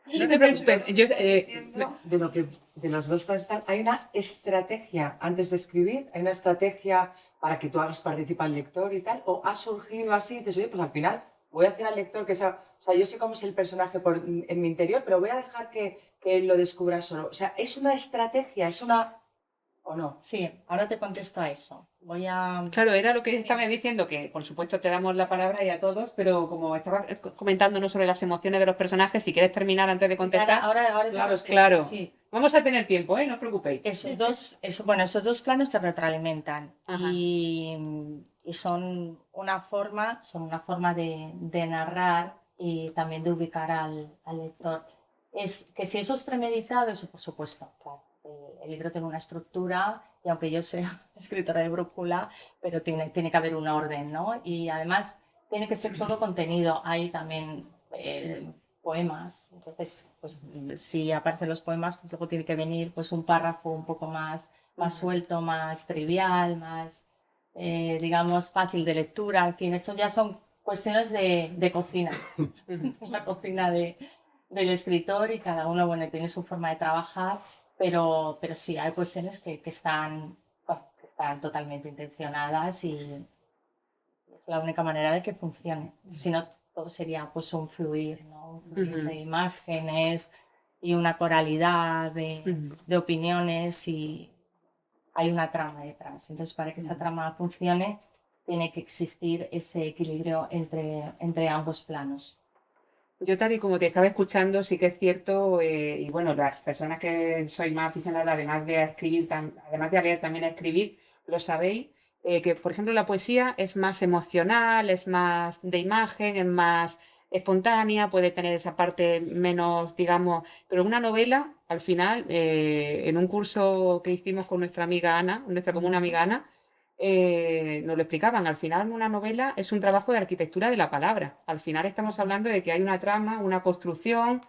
No te preocupes, yo, De lo que de los dos están, hay una estrategia antes de escribir, hay una estrategia para que tú hagas participar al lector y tal, o ha surgido así y dices, oye, pues al final voy a hacer al lector que sea, o sea, yo sé cómo es el personaje en mi interior, pero voy a dejar que él lo descubra solo. O sea, es una estrategia, es una... ¿O no? Sí, ahora te contesto a eso. Voy a... claro, era lo que estaba diciendo, que por supuesto te damos la palabra y a todos, pero como estaba comentándonos sobre las emociones de los personajes, si quieres terminar antes de contestar, Ahora Claro, es que- claro, Sí, vamos a tener tiempo, ¿eh? No os preocupéis. esos dos planos se retroalimentan Ajá. y son una forma de narrar y también de ubicar al lector. Es que si eso es premeditado, eso por supuesto, claro. El libro tiene una estructura y aunque yo sea escritora de brújula, pero tiene que haber un orden, ¿no? Y además tiene que ser todo contenido. Hay también poemas. Entonces, pues si aparecen los poemas, pues luego tiene que venir pues un párrafo un poco más suelto, más trivial, más, digamos, fácil de lectura. En fin, eso ya son cuestiones de cocina, la cocina del escritor, y cada uno, bueno, tiene su forma de trabajar, pero sí, hay cuestiones que están totalmente intencionadas y es la única manera de que funcione. Si no, todo sería pues un fluir, ¿no? Un fluir de imágenes y una coralidad de opiniones, y hay una trama detrás. Entonces, para que esa trama funcione, tiene que existir ese equilibrio entre ambos planos. Yo tal y como te estaba escuchando, sí que es cierto, y bueno, las personas que sois más aficionadas, además de a escribir, además de a leer también a escribir, lo sabéis, que por ejemplo la poesía es más emocional, es más de imagen, es más espontánea, puede tener esa parte menos, digamos, pero una novela, al final, en un curso que hicimos con nuestra amiga Ana, nuestra común amiga Ana, nos lo explicaban. Al final, una novela es un trabajo de arquitectura de la palabra. Al final estamos hablando de que hay una trama, una construcción,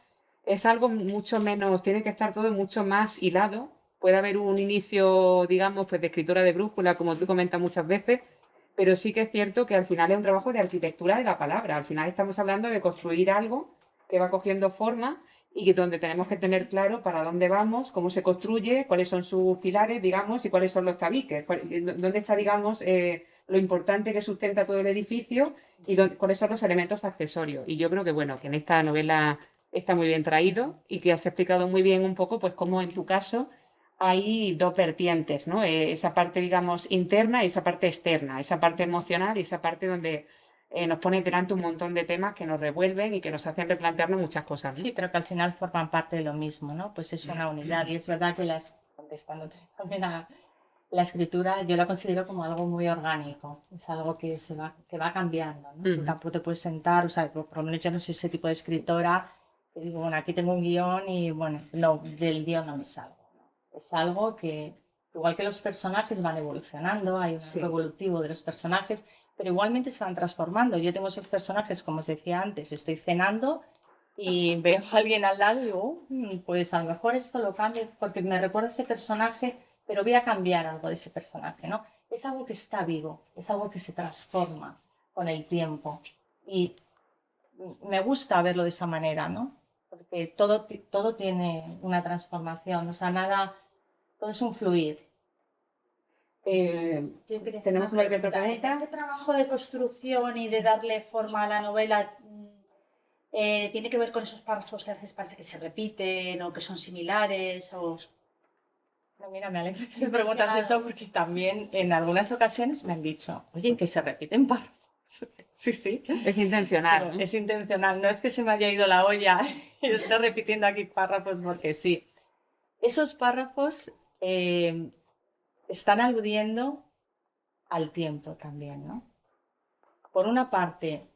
es algo mucho menos, tiene que estar todo mucho más hilado. Puede haber un inicio, digamos, pues de escritora de brújula, como tú comentas muchas veces, pero sí que es cierto que al final es un trabajo de arquitectura de la palabra. Al final estamos hablando de construir algo que va cogiendo forma y que donde tenemos que tener claro para dónde vamos, cómo se construye, cuáles son sus pilares, digamos, y cuáles son los tabiques, dónde está, digamos, lo importante que sustenta todo el edificio y cuáles son los elementos accesorios. Y yo creo que, bueno, que en esta novela está muy bien traído y que has explicado muy bien un poco, pues, cómo en tu caso hay dos vertientes, ¿no? Esa parte, digamos, interna y esa parte externa, esa parte emocional y esa parte donde nos pone delante un montón de temas que nos revuelven y que nos hacen replantearnos muchas cosas, ¿no? Sí, pero que al final forman parte de lo mismo, ¿no? Pues es una unidad, y es verdad que contestándote también a la escritura, yo la considero como algo muy orgánico, es algo que va cambiando, ¿no? Tú tampoco te puedes sentar, o sea, por lo menos yo no soy ese tipo de escritora que digo, bueno, aquí tengo un guión y, bueno, no, del guión no me salgo, ¿no? Es algo que, igual que los personajes van evolucionando, hay un arco evolutivo de los personajes, pero igualmente se van transformando. Yo tengo esos personajes, como os decía antes, estoy cenando y veo a alguien al lado y digo, pues a lo mejor esto lo cambio porque me recuerda a ese personaje, pero voy a cambiar algo de ese personaje, ¿no? Es algo que está vivo, es algo que se transforma con el tiempo, y me gusta verlo de esa manera, ¿no? Porque todo tiene una transformación, o sea, nada, todo es un fluir. Tenemos una otra pregunta. ¿Este trabajo de construcción y de darle forma a la novela tiene que ver con esos párrafos que a veces parece que se repiten o que son similares? No, mira, me alegra que se preguntas eso, porque también en algunas ocasiones me han dicho, oye, que se repiten párrafos. Sí, sí. Es intencional, ¿no? Es intencional, no es que se me haya ido la olla y estoy repitiendo aquí párrafos porque sí. Esos párrafos están aludiendo al tiempo también, ¿no? Por una parte,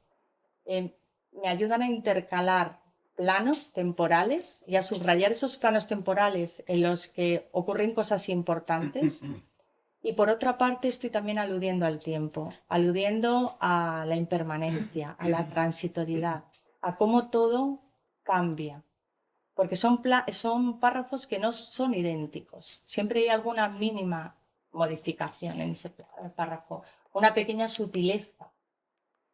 me ayudan a intercalar planos temporales y a subrayar esos planos temporales en los que ocurren cosas importantes. Y por otra parte, estoy también aludiendo al tiempo, aludiendo a la impermanencia, a la transitoriedad, a cómo todo cambia. Porque son párrafos que no son idénticos. Siempre hay alguna mínima modificación en ese párrafo, una pequeña sutileza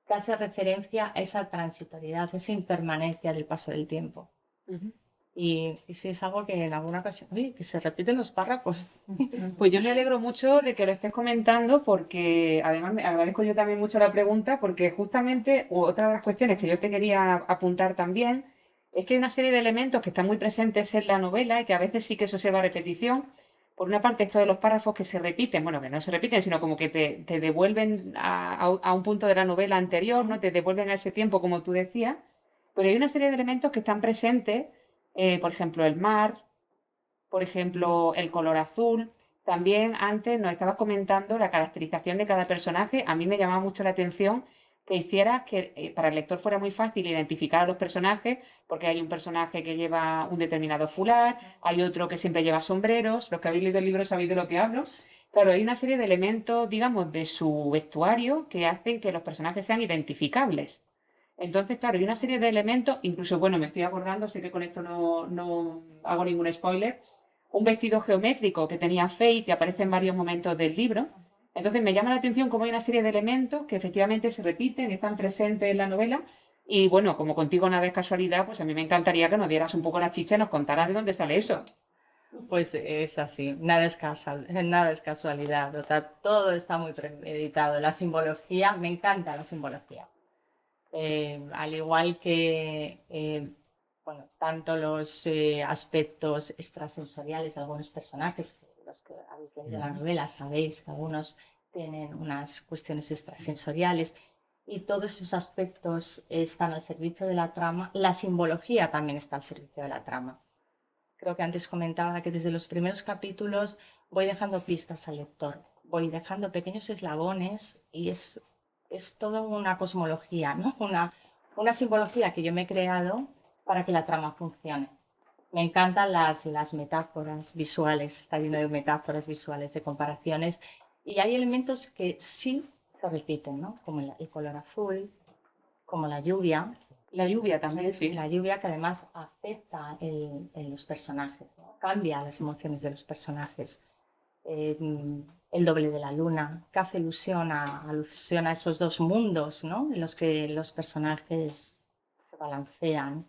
que hace referencia a esa transitoriedad, esa impermanencia del paso del tiempo. Y sí, es algo que en alguna ocasión, oye, que se repiten los párrafos. Pues yo me alegro mucho de que lo estés comentando, porque además me agradezco yo también mucho la pregunta, porque justamente otra de las cuestiones que yo te quería apuntar también es que hay una serie de elementos que están muy presentes en la novela y que a veces sí que se observa repetición. Por una parte, esto de los párrafos que se repiten, bueno, que no se repiten, sino como que te devuelven a un punto de la novela anterior, ¿no? Te devuelven a ese tiempo, como tú decías. Pero hay una serie de elementos que están presentes, por ejemplo, el mar, por ejemplo, el color azul. También antes nos estabas comentando la caracterización de cada personaje. A mí me llamaba mucho la atención que hicieras que para el lector fuera muy fácil identificar a los personajes, porque hay un personaje que lleva un determinado fular, hay otro que siempre lleva sombreros. Los que habéis leído el libro sabéis de lo que hablo. Claro, hay una serie de elementos, digamos, de su vestuario que hacen que los personajes sean identificables. Entonces, claro, hay una serie de elementos, incluso, bueno, me estoy acordando, sé que con esto no hago ningún spoiler, un vestido geométrico que tenía Fate y aparece en varios momentos del libro. Entonces me llama la atención cómo hay una serie de elementos que efectivamente se repiten, están presentes en la novela. Y bueno, como contigo nada es casualidad, pues a mí me encantaría que nos dieras un poco la chicha y nos contaras de dónde sale eso. Pues es así, nada es casualidad, o sea, todo está muy premeditado. La simbología, me encanta la simbología. Al igual que bueno, tanto los aspectos extrasensoriales de algunos personajes, que los que habéis leído la novela sabéis que algunos tienen unas cuestiones extrasensoriales, y todos esos aspectos están al servicio de la trama, la simbología también está al servicio de la trama. Creo que antes comentaba que desde los primeros capítulos voy dejando pistas al lector, voy dejando pequeños eslabones y es toda una cosmología, ¿no? Una simbología que yo me he creado para que la trama funcione. Me encantan las metáforas visuales, está lleno de metáforas visuales, de comparaciones, y hay elementos que sí se repiten, ¿no? Como el color azul, como la lluvia. La lluvia también, sí. La lluvia que además afecta en los personajes, ¿no? Cambia las emociones de los personajes. El doble de la luna, que hace alusión a esos dos mundos, ¿no? En los que los personajes se balancean.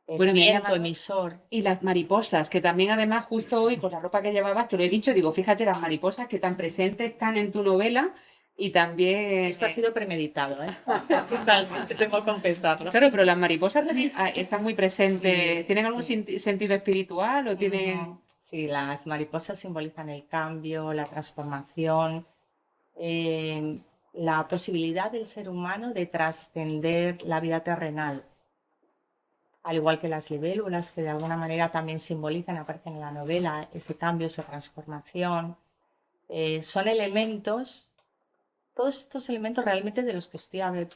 El Bueno, me ha viento llamado- emisor. Y las mariposas, que también además justo hoy con la ropa que llevabas, te lo he dicho, digo, fíjate las mariposas que tan presentes están en tu novela y también... Esto ha sido premeditado, ¿eh? Totalmente, tengo que confesarlo. Claro, pero las mariposas también están muy presentes. Sí, ¿Tienen algún sí. sentido espiritual o tienen...? Sí, las mariposas simbolizan el cambio, la transformación, la posibilidad del ser humano de trascender la vida terrenal. Al igual que las libélulas, que de alguna manera también simbolizan, aparecen en la novela, ese cambio, esa transformación. Son elementos, todos estos elementos realmente de los que estoy hablando,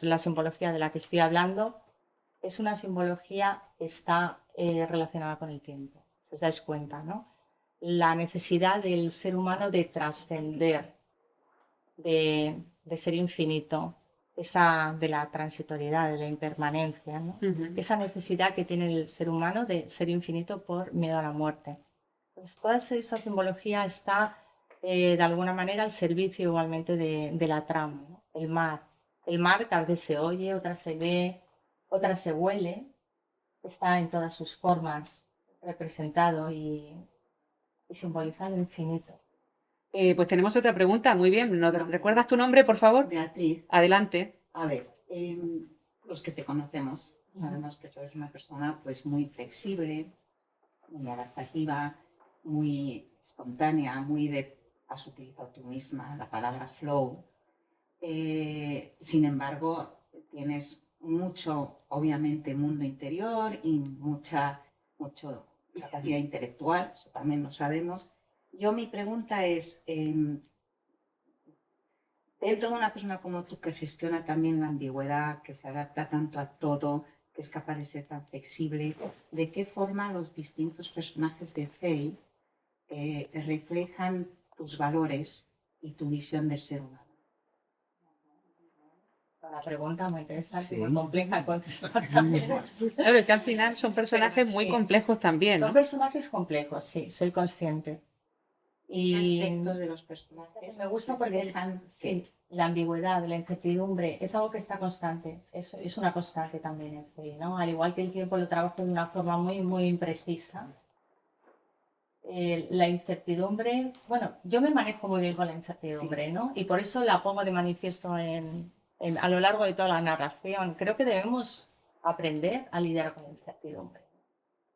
la simbología de la que estoy hablando, es una simbología que está relacionada con el tiempo. Si os dais cuenta, ¿no? La necesidad del ser humano de trascender, de ser infinito, esa de la transitoriedad, de la impermanencia, ¿no? Esa necesidad que tiene el ser humano de ser infinito por miedo a la muerte. Pues toda esa simbología está de alguna manera al servicio igualmente de la trama, ¿no? El mar que a veces se oye, otras se ve, otras se huele, está en todas sus formas representado y simboliza lo infinito. Pues tenemos otra pregunta, muy bien. ¿Nos recuerdas tu nombre, por favor? Beatriz, Adelante. a ver, los que te conocemos sabemos que tú eres una persona pues muy flexible, muy adaptativa, muy espontánea, has utilizado tú misma la palabra flow. Sin embargo, tienes mucho, obviamente, mundo interior y mucha capacidad intelectual, eso también lo sabemos. Mi pregunta es, dentro de una persona como tú que gestiona también la ambigüedad, que se adapta tanto a todo, que es capaz de ser tan flexible, ¿de qué forma los distintos personajes de Fey reflejan tus valores y tu visión del ser humano? Una pregunta muy interesante, muy compleja de contestar. Claro, es que al final son personajes muy complejos también, Son ¿no? personajes complejos, sí, soy consciente. Y Aspectos de los personajes me gusta porque reflejan sí, la ambigüedad, la incertidumbre, es algo que está constante, es una constante también en Fey, ¿no? Al igual que el tiempo lo trabajo de una forma muy, muy imprecisa. La incertidumbre, bueno, yo me manejo muy bien con la incertidumbre, ¿no? Y por eso la pongo de manifiesto a lo largo de toda la narración. Creo que debemos aprender a lidiar con la incertidumbre.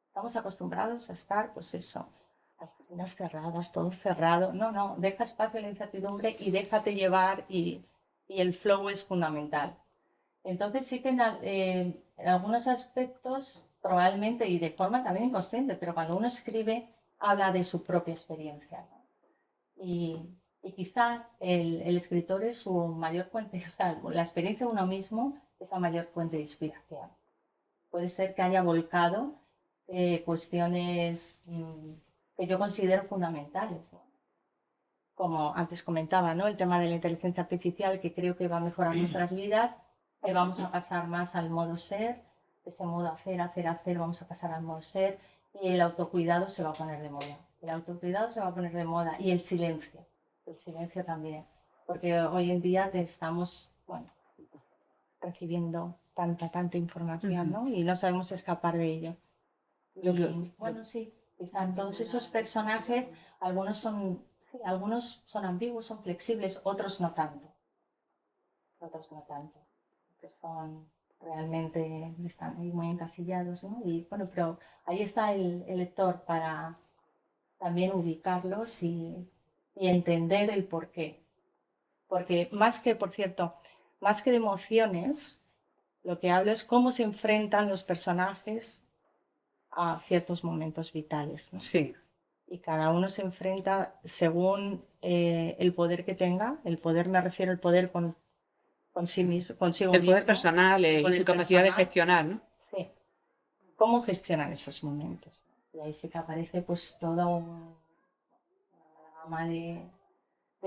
Estamos acostumbrados a estar, pues eso, las páginas cerradas, todo cerrado. No, deja espacio a la incertidumbre y déjate llevar y el flow es fundamental. Entonces sí que en algunos aspectos, probablemente y de forma también inconsciente, pero cuando uno escribe, habla de su propia experiencia, ¿no? Y quizá el escritor es su mayor fuente, o sea, la experiencia de uno mismo es la mayor fuente de inspiración. Puede ser que haya volcado cuestiones que yo considero fundamentales, ¿no? Como antes comentaba, ¿no? El tema de la inteligencia artificial, que creo que va a mejorar nuestras vidas. vamos a pasar más al modo ser, de ese modo hacer, vamos a pasar al modo ser, y el autocuidado se va a poner de moda. El autocuidado se va a poner de moda y el silencio también, porque hoy en día estamos, bueno, recibiendo tanta información, ¿no? Y no sabemos escapar de ello. Y, bueno, sí, quizá todos esos personajes, algunos son ambiguos, son flexibles, otros no tanto. Que son realmente, están ahí muy encasillados, ¿no? Y bueno, pero ahí está el lector para también ubicarlos y entender el porqué. Porque por cierto, más que de emociones, lo que hablo es cómo se enfrentan los personajes a ciertos momentos vitales, ¿no? Sí. Y cada uno se enfrenta según el poder que tenga. El poder, me refiero al poder consigo mismo. El poder personal y su capacidad de gestionar, ¿no? Sí. ¿Cómo gestionan esos momentos? Y ahí sí que aparece pues toda una gama de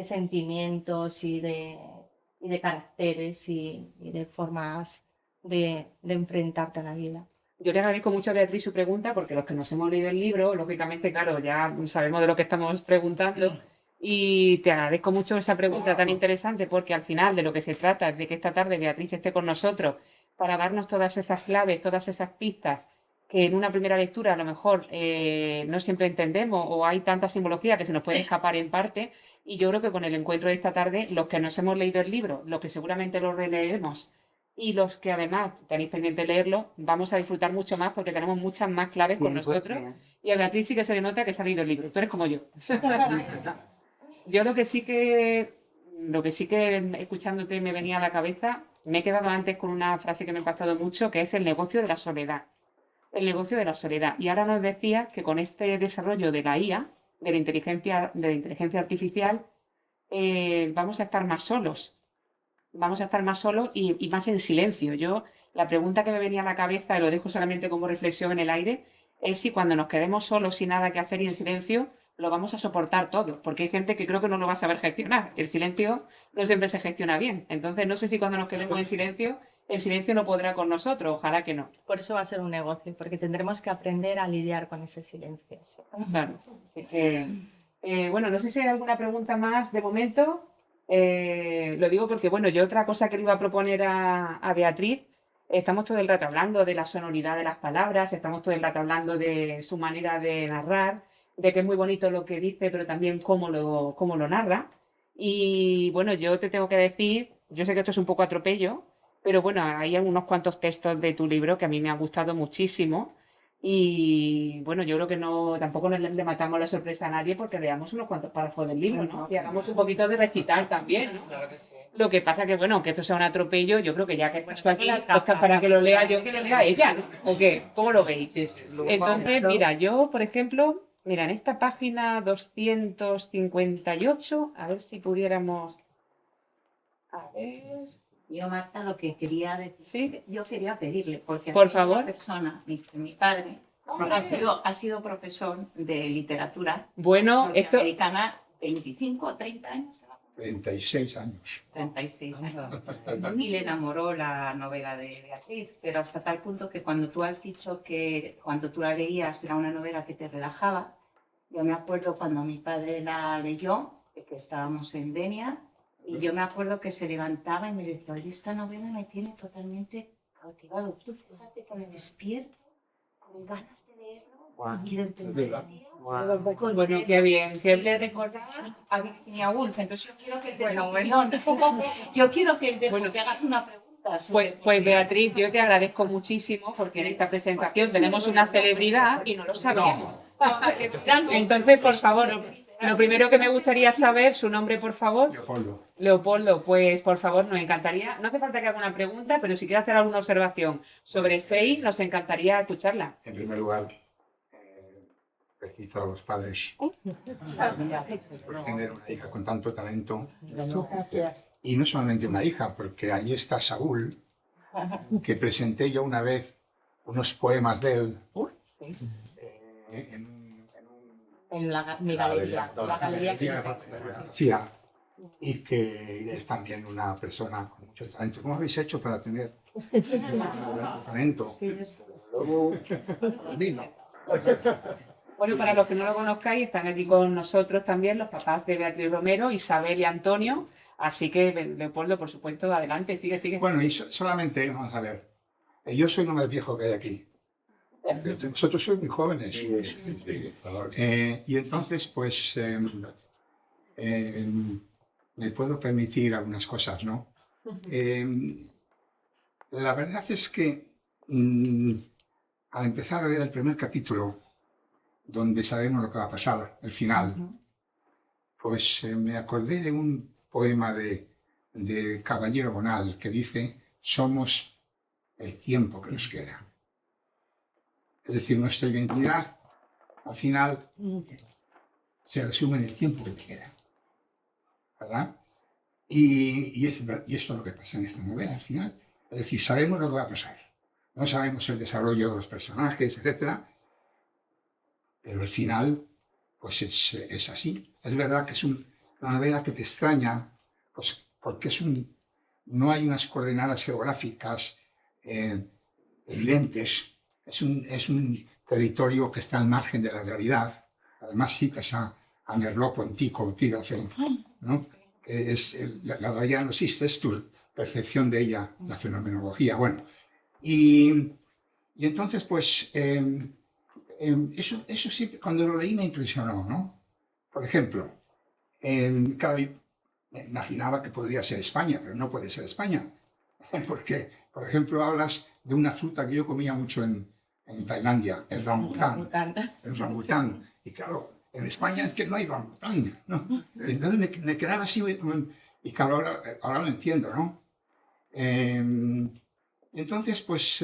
sentimientos y de caracteres y de formas de enfrentarte a la vida. Yo le agradezco mucho a Beatriz su pregunta, porque los que nos hemos leído el libro, lógicamente, claro, ya sabemos de lo que estamos preguntando. Y te agradezco mucho esa pregunta tan interesante, porque al final de lo que se trata es de que esta tarde Beatriz esté con nosotros para darnos todas esas claves, todas esas pistas que en una primera lectura a lo mejor no siempre entendemos, o hay tanta simbología que se nos puede escapar en parte. Y yo creo que con el encuentro de esta tarde, los que nos hemos leído el libro, los que seguramente lo releeremos y los que además tenéis pendiente de leerlo, vamos a disfrutar mucho más porque tenemos muchas más claves con nosotros. Y a Beatriz sí que se le nota que se ha leído el libro. Tú eres como yo. Yo lo que sí que escuchándote me venía a la cabeza, me he quedado antes con una frase que me ha impactado mucho, que es el negocio de la soledad. El negocio de la soledad. Y ahora nos decías que con este desarrollo de la IA, de la inteligencia artificial, vamos a estar más solos. Vamos a estar más solos y más en silencio. La pregunta que me venía a la cabeza, y lo dejo solamente como reflexión en el aire, es si cuando nos quedemos solos sin nada que hacer y en silencio, lo vamos a soportar todo. Porque hay gente que creo que no lo va a saber gestionar. El silencio no siempre se gestiona bien. Entonces, no sé si cuando nos quedemos en silencio, el silencio no podrá con nosotros. Ojalá que no. Por eso va a ser un negocio, porque tendremos que aprender a lidiar con ese silencio. Claro. Así que, bueno, no sé si hay alguna pregunta más de momento. Lo digo porque, bueno, yo otra cosa que le iba a proponer a Beatriz, estamos todo el rato hablando de la sonoridad de las palabras, estamos todo el rato hablando de su manera de narrar, de que es muy bonito lo que dice, pero también cómo lo narra. Y bueno, yo te tengo que decir, yo sé que esto es un poco atropello, pero bueno, hay unos cuantos textos de tu libro que a mí me han gustado muchísimo. Y bueno, yo creo que tampoco le matamos la sorpresa a nadie porque leamos unos cuantos párrafos del libro, ¿no? Y hagamos un poquito de recital también, ¿no? Claro que sí. Lo que pasa que, bueno, que esto sea un atropello, yo creo que ya que estás tú aquí, pues, para que lo lea yo, que lo lea ella, ¿no? ¿O qué? ¿Cómo lo veis? Entonces, mira, yo, por ejemplo, mira, en esta página 258, a ver si pudiéramos... A ver... Yo, Marta, lo que quería decir, ¿Sí? yo quería pedirle, porque Por hay favor. una persona, mi padre, ha sido profesor de literatura Bueno, esto... norteamericana 25 o 30 años. 36 años. 36 años. Y le enamoró la novela de Beatriz, pero hasta tal punto que cuando tú has dicho que cuando tú la leías era una novela que te relajaba, yo me acuerdo cuando mi padre la leyó, que estábamos en Denia, y yo me acuerdo que se levantaba y me decía, oye, esta novela me tiene totalmente cautivado. Tú fíjate que me despierto con ganas de leerlo y de entenderlo. Bueno, qué bien. Y le recordaba a Virginia Woolf. Entonces yo quiero que te yo quiero que te hagas una pregunta. Pues Beatriz, yo te agradezco muchísimo porque en esta presentación tenemos una celebridad y no lo sabíamos. Entonces, por favor, lo primero que me gustaría saber, su nombre, por favor. Leopoldo, pues por favor, nos encantaría, no hace falta que haga una pregunta, pero si quiere hacer alguna observación sobre Fey, nos encantaría escucharla. En primer lugar, felicito a los padres por tener una hija con tanto talento. Y no solamente una hija, porque allí está Saúl, que presenté yo una vez unos poemas de él En mi galería. La galería. Decía, y que es también una persona con mucho talento. ¿Cómo habéis hecho para tener talento? Bueno, para los que no lo conozcáis, están aquí con nosotros también los papás de Beatriz Romero, Isabel y Antonio. Así que, Leopoldo, por supuesto, adelante, sigue. Bueno, y solamente, vamos a ver, yo soy lo más viejo que hay aquí. Vosotros sois muy jóvenes. Y entonces, pues, me puedo permitir algunas cosas, ¿no? La verdad es que al empezar a leer el primer capítulo, donde sabemos lo que va a pasar, el final, pues me acordé de un poema de Caballero Bonal que dice: somos el tiempo que nos queda. Es decir, nuestra identidad, al final, se resume en el tiempo que te queda, ¿verdad? Y esto es lo que pasa en esta novela, al final. Es decir, sabemos lo que va a pasar. No sabemos el desarrollo de los personajes, etc. Pero al final, pues es así. Es verdad que es una novela que te extraña, pues porque no hay unas coordenadas geográficas evidentes. Es un territorio que está al margen de la realidad. Además citas a Merleau-Ponty, ¿no? La realidad no existe, es tu percepción de ella, la fenomenología. Bueno, y entonces, pues, eso siempre, cuando lo leí me impresionó, ¿no? Por ejemplo, claro, me imaginaba que podría ser España, pero no puede ser España, porque, por ejemplo, hablas de una fruta que yo comía mucho en Tailandia, el rambután. Y claro, en España es que no hay rambután, ¿no? Entonces me quedaba así, y claro, ahora lo entiendo, ¿no? Entonces, pues,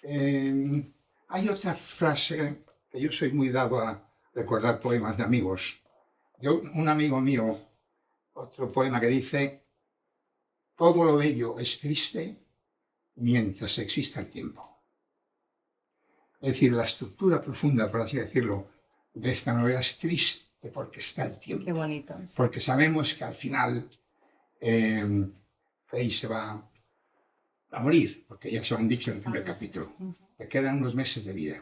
hay otra frase que yo soy muy dado a recordar poemas de amigos. Un amigo mío, otro poema que dice: todo lo bello es triste mientras exista el tiempo. Es decir, la estructura profunda, por así decirlo, de esta novela es triste porque está el tiempo. Qué bonito. Porque sabemos que al final Faye se va a morir, porque ya se lo han dicho en el primer capítulo. Le quedan unos meses de vida.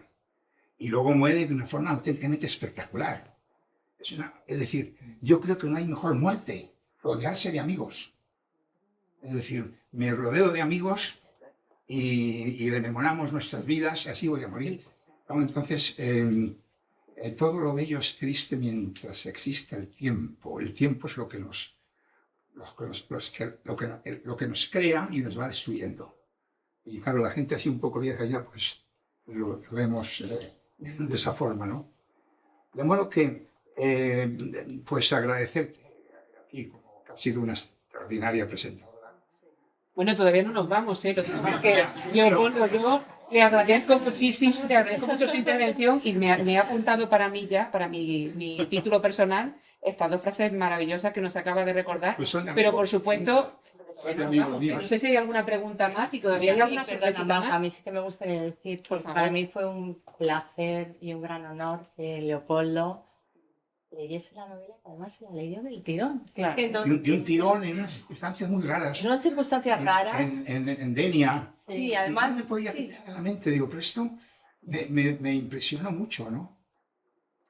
Y luego muere de una forma auténticamente espectacular. Es decir, yo creo que no hay mejor muerte, rodearse de amigos. Es decir, me rodeo de amigos y rememoramos nuestras vidas y así voy a morir. Entonces, todo lo bello es triste mientras exista el tiempo. El tiempo es lo que nos crea y nos va destruyendo. Y claro, la gente así un poco vieja ya, pues lo vemos de esa forma, ¿no? De modo que, pues agradecerte aquí, como que has sido una extraordinaria presentadora. Bueno, todavía no nos vamos, ¿eh? Lo que pasa es que yo le agradezco muchísimo, le agradezco mucho su intervención y me he apuntado para mí ya, para mi título personal, estas dos frases maravillosas que nos acaba de recordar. Pues son de pero amigos, por supuesto, son de amigos míos. no sé si hay alguna pregunta más y todavía hay alguna sorpresa más. A mí sí que me gustaría decir, Por favor. para mí fue un placer y un gran honor que Leopoldo leyese la novela, que además se la leyó del tirón. Claro. Es que no- Y un tirón en unas circunstancias muy raras. en unas circunstancias raras. En Denia. Sí, Y además. no me podía sí. quitar de la mente. Digo, pero esto me impresionó mucho, ¿no?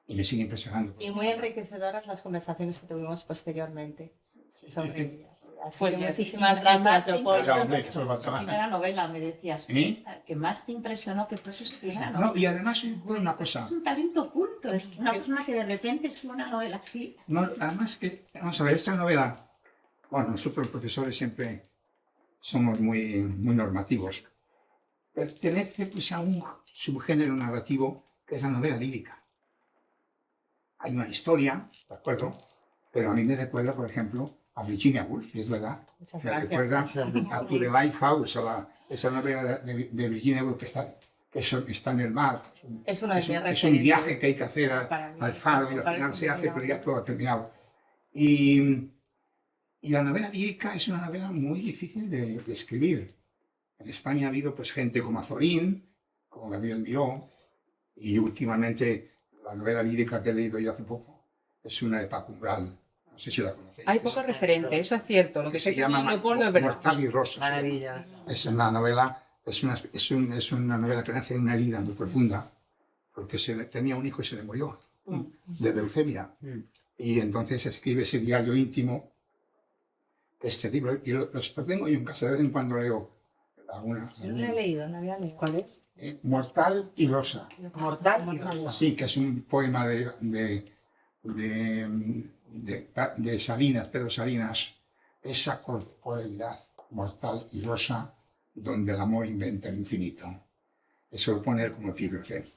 Y me sigue impresionando. Y muy enriquecedoras las conversaciones que tuvimos posteriormente sobre ellas. Así Pues que bien. muchísimas gracias, Claro, Leopoldo. hombre, eso va a Su acabar. primera novela, me decías, ¿Eh? que más te impresionó que fuese su primera novela. No, y además, bueno, una cosa. Es un talento oculto, es una persona que de repente escribe una novela así. No, además que, vamos a ver, esta novela, bueno, nosotros los profesores siempre somos muy normativos. Pertenece pues a un subgénero narrativo que es la novela lírica. Hay una historia, ¿de acuerdo? Pero a mí me recuerda, por ejemplo, a Virginia Woolf, y es verdad. Muchas Me gracias. recuerda a To the Lighthouse, esa novela de Virginia Woolf que está en el mar. Es una de mis Es un referencias. viaje que hay que hacer Para mí. al faro y Me al parece final se hace, pero ya fascinante. todo ha terminado. Y la novela lírica es una novela muy difícil de escribir. En España ha habido pues gente como Azorín, como Gabriel Miró, y últimamente la novela lírica que he leído yo hace poco es una de Paco Umbral, no sé si la conocéis. Hay pocos referentes, eso es cierto. Lo que se sé que llama Leopoldo es verdad. Mortal y Rosa. Maravillas. Es una novela, es una novela que nace de una herida muy profunda, porque tenía un hijo y se le murió de leucemia. Y entonces escribe ese diario íntimo, este libro, y lo tengo yo en casa, de vez en cuando leo alguna. Yo no lo he leído, no había leído. ¿Cuál es? Mortal y Rosa. Mortal y Rosa. Sí, que es un poema de Salinas, Pedro Salinas, esa corporalidad mortal y rosa donde el amor inventa el infinito. Eso lo pone él como epígrafe.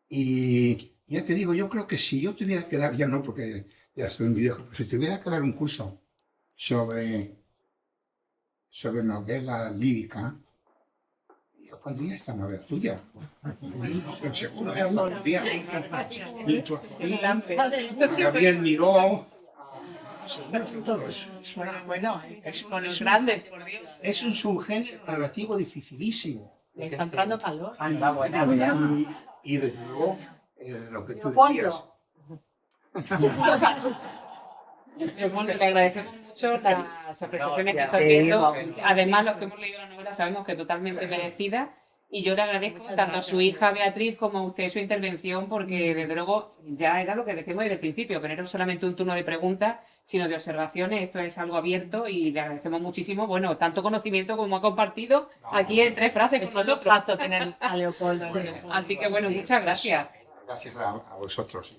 Y ya te digo, yo creo que si yo tuviera que dar, ya no porque ya estoy en video, pero si tuviera que dar un curso sobre novela lírica, yo pondría esta novela tuya. Pero seguro, pondría Gabriel Miró. Bueno, es con los grandes, por Dios. Es un subgénero narrativo dificilísimo. Le está entrando calor. Anda, bueno. Y desde luego, lo que tú decías. Leopoldo, le agradecemos mucho las apreciaciones que está haciendo. Además, los que hemos leído la novela sabemos que es totalmente merecida. Y yo le agradezco tanto a su hija Beatriz como a usted su intervención, porque desde luego ya era lo que decimos desde el principio, que no era solamente un turno de preguntas, sino de observaciones. Esto es algo abierto y le agradecemos muchísimo, bueno, tanto conocimiento como ha compartido aquí en 3 frases con nosotros. Es un tener a Leopoldo. Así que bueno, muchas gracias. Gracias a vosotros.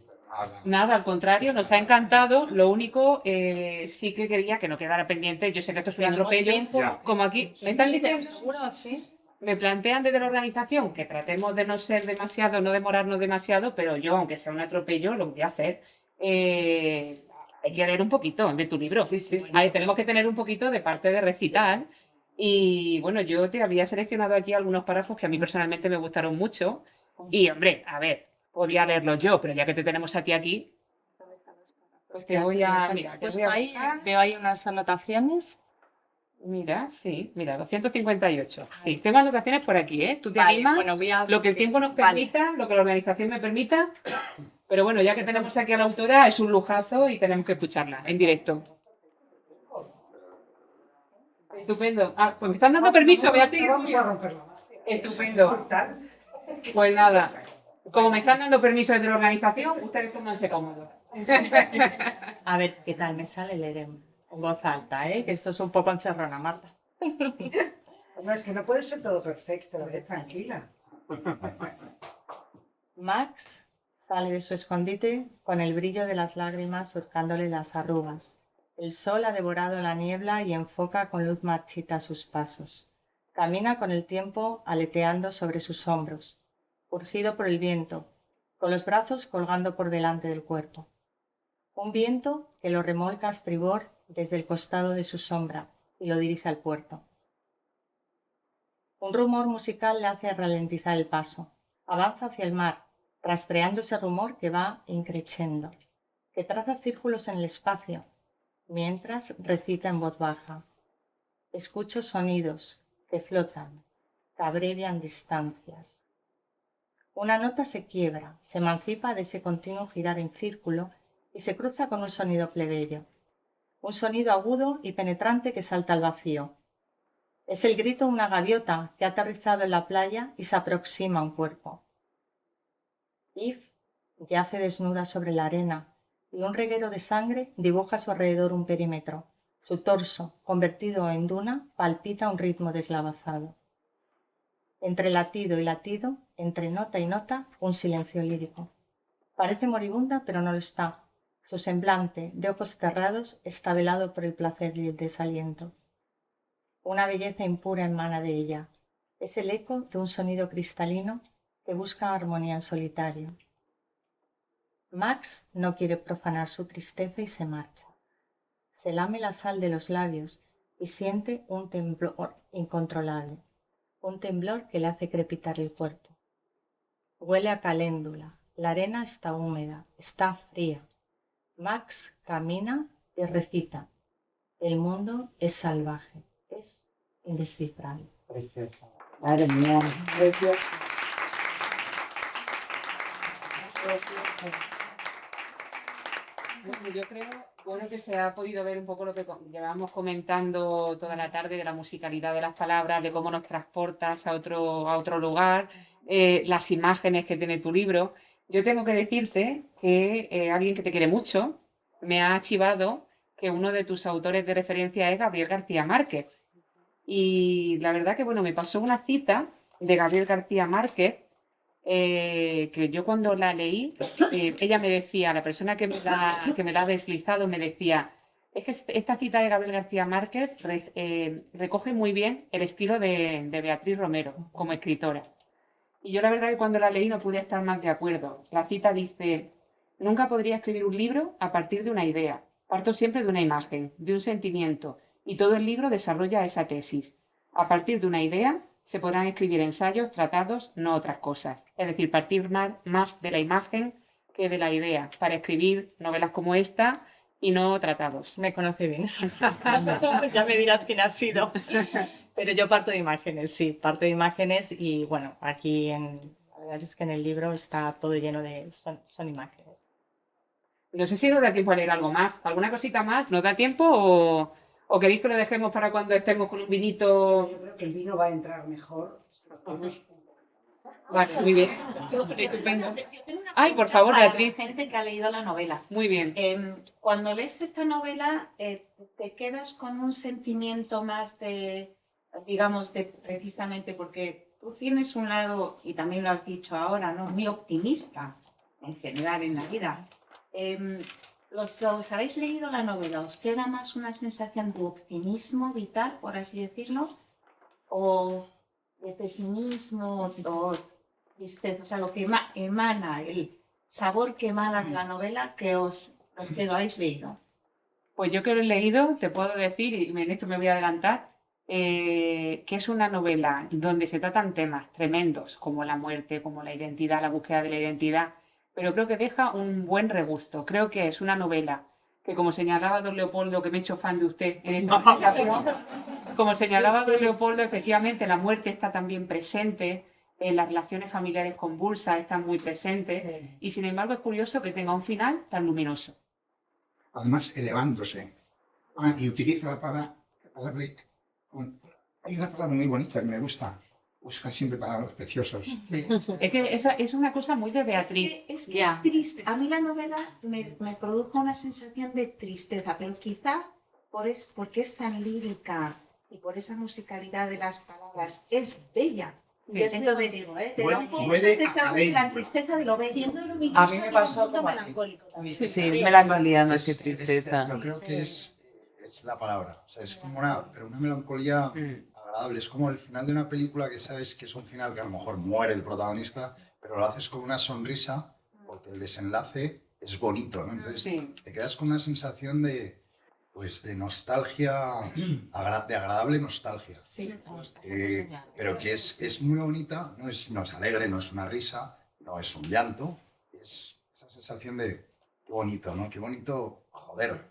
Nada, al contrario, nos ha encantado. Lo único, sí que quería que no quedara pendiente. Yo sé que esto es un atropello. Como aquí, ¿me están diciendo? Seguro, sí. Me plantean desde la organización que tratemos de no ser demasiado, no demorarnos demasiado, pero yo, aunque sea un atropello, lo voy a hacer. Hay que leer un poquito de tu libro. Sí. Ahí tenemos que tener un poquito de parte de recitar. Y bueno, yo te había seleccionado aquí algunos párrafos que a mí personalmente me gustaron mucho. Y hombre, a ver, podía leerlos yo, pero ya que te tenemos a ti aquí, pues te voy a... Mira, te voy a ahí, buscar. veo ahí unas anotaciones. Mira, sí, mira, 258. Sí, tengo anotaciones por aquí, ¿eh? Tú te Vale, animas, bueno, voy a... lo que el tiempo nos permita, lo que la organización me permita. Pero bueno, ya que tenemos aquí a la autora, es un lujazo y tenemos que escucharla en directo. Estupendo. Ah, pues me están dando permiso, Beatriz. Vamos a romperlo. Estupendo. Pues nada, como me están dando permiso desde la organización, ustedes pónganse cómodos. A ver, ¿qué tal me sale leer en voz alta, que esto es un poco encerrona, Marta? No, es que no puede ser todo perfecto, tranquila. Max sale de su escondite con el brillo de las lágrimas surcándole las arrugas. El sol ha devorado la niebla y enfoca con luz marchita sus pasos. Camina con el tiempo aleteando sobre sus hombros, urgido por el viento, con los brazos colgando por delante del cuerpo. Un viento que lo remolca a estribor desde el costado de su sombra y lo dirige al puerto. Un rumor musical le hace ralentizar el paso. Avanza hacia el mar, rastreando ese rumor que va increciendo, que traza círculos en el espacio, mientras recita en voz baja. Escucho sonidos que flotan, que abrevian distancias. Una nota se quiebra, se emancipa de ese continuo girar en círculo y se cruza con un sonido plebeyo. Un sonido agudo y penetrante que salta al vacío. Es el grito de una gaviota que ha aterrizado en la playa y se aproxima a un cuerpo. Eve yace desnuda sobre la arena y un reguero de sangre dibuja a su alrededor un perímetro. Su torso, convertido en duna, palpita a un ritmo deslavazado. Entre latido y latido, entre nota y nota, un silencio lírico. Parece moribunda, pero no lo está. Su semblante, de ojos cerrados, está velado por el placer y el desaliento. Una belleza impura emana de ella. Es el eco de un sonido cristalino que busca armonía en solitario. Max no quiere profanar su tristeza y se marcha. Se lame la sal de los labios y siente un temblor incontrolable, un temblor que le hace crepitar el cuerpo. Huele a caléndula, la arena está húmeda, está fría. Max camina y recita. El mundo es salvaje, es indescifrable. Preciosa. Madre mía, preciosa. Bueno, yo creo, bueno, que se ha podido ver un poco lo que llevamos comentando toda la tarde de la musicalidad de las palabras, de cómo nos transportas a otro lugar, las imágenes que tiene tu libro. Yo tengo que decirte que alguien que te quiere mucho me ha archivado que uno de tus autores de referencia es Gabriel García Márquez. Y la verdad que, bueno, me pasó una cita de Gabriel García Márquez que yo cuando la leí, ella me decía, la persona que me la ha deslizado me decía, es que esta cita de Gabriel García Márquez recoge muy bien el estilo de Beatriz Romero como escritora. Y yo la verdad que cuando la leí no pude estar más de acuerdo. La cita dice, nunca podría escribir un libro a partir de una idea. Parto siempre de una imagen, de un sentimiento, y todo el libro desarrolla esa tesis. A partir de una idea se podrán escribir ensayos, tratados, no otras cosas. Es decir, partir más de la imagen que de la idea para escribir novelas como esta y no tratados. Me conoce bien esa persona. Ya me dirás quién ha sido. Pero yo parto de imágenes, sí, parto de imágenes y bueno, la verdad es que en el libro está todo lleno son imágenes. No sé si nos da tiempo a leer algo más. ¿Alguna cosita más? ¿Nos da tiempo o queréis que lo dejemos para cuando estemos con un vinito? Yo creo que el vino va a entrar mejor. Vale, muy bien. Estupendo. Yo tengo una Ay, por pregunta favor, para Beatriz. la gente que ha leído la novela. Muy bien. Cuando lees esta novela, te quedas con un sentimiento más de, digamos, de precisamente porque tú tienes un lado, y también lo has dicho ahora, ¿no? Muy optimista en general en la vida. Los que os habéis leído la novela, ¿os queda más una sensación de optimismo vital, por así decirlo? ¿O de pesimismo o tristeza? O sea, lo que emana, el sabor que emana de la novela que los que lo habéis leído. Pues yo que lo he leído, te puedo decir, y en esto me voy a adelantar, que es una novela donde se tratan temas tremendos, como la muerte, como la identidad, la búsqueda de la identidad, pero creo que deja un buen regusto. Creo que es una novela que, como señalaba don Leopoldo, que me he hecho fan de usted en esta presentación, como señalaba don Leopoldo, efectivamente la muerte está también presente, las relaciones familiares convulsas están muy presentes, y sin embargo es curioso que tenga un final tan luminoso. Además, elevándose. Y utiliza la palabra hay una palabra muy bonita que me gusta. Busca siempre palabras preciosas. Es que esa es una cosa muy de Beatriz. Es que es triste. A mí la novela me produjo una sensación de tristeza, pero quizá porque es tan lírica y por esa musicalidad de las palabras es bella. Entonces, te da un poco esa sensación de la tristeza de lo bello. A mí me pasó como melancólico también. Sí, melancolía más que tristeza. Yo creo que es la palabra. O sea, es como una melancolía agradable. Es como el final de una película que sabes que es un final que a lo mejor muere el protagonista, pero lo haces con una sonrisa porque el desenlace es bonito, ¿no? Entonces te quedas con una sensación de nostalgia, de agradable nostalgia. Pero que es muy bonita, no es alegre, no es una risa, no es un llanto, es esa sensación de qué bonito, ¿no? Qué bonito, joder.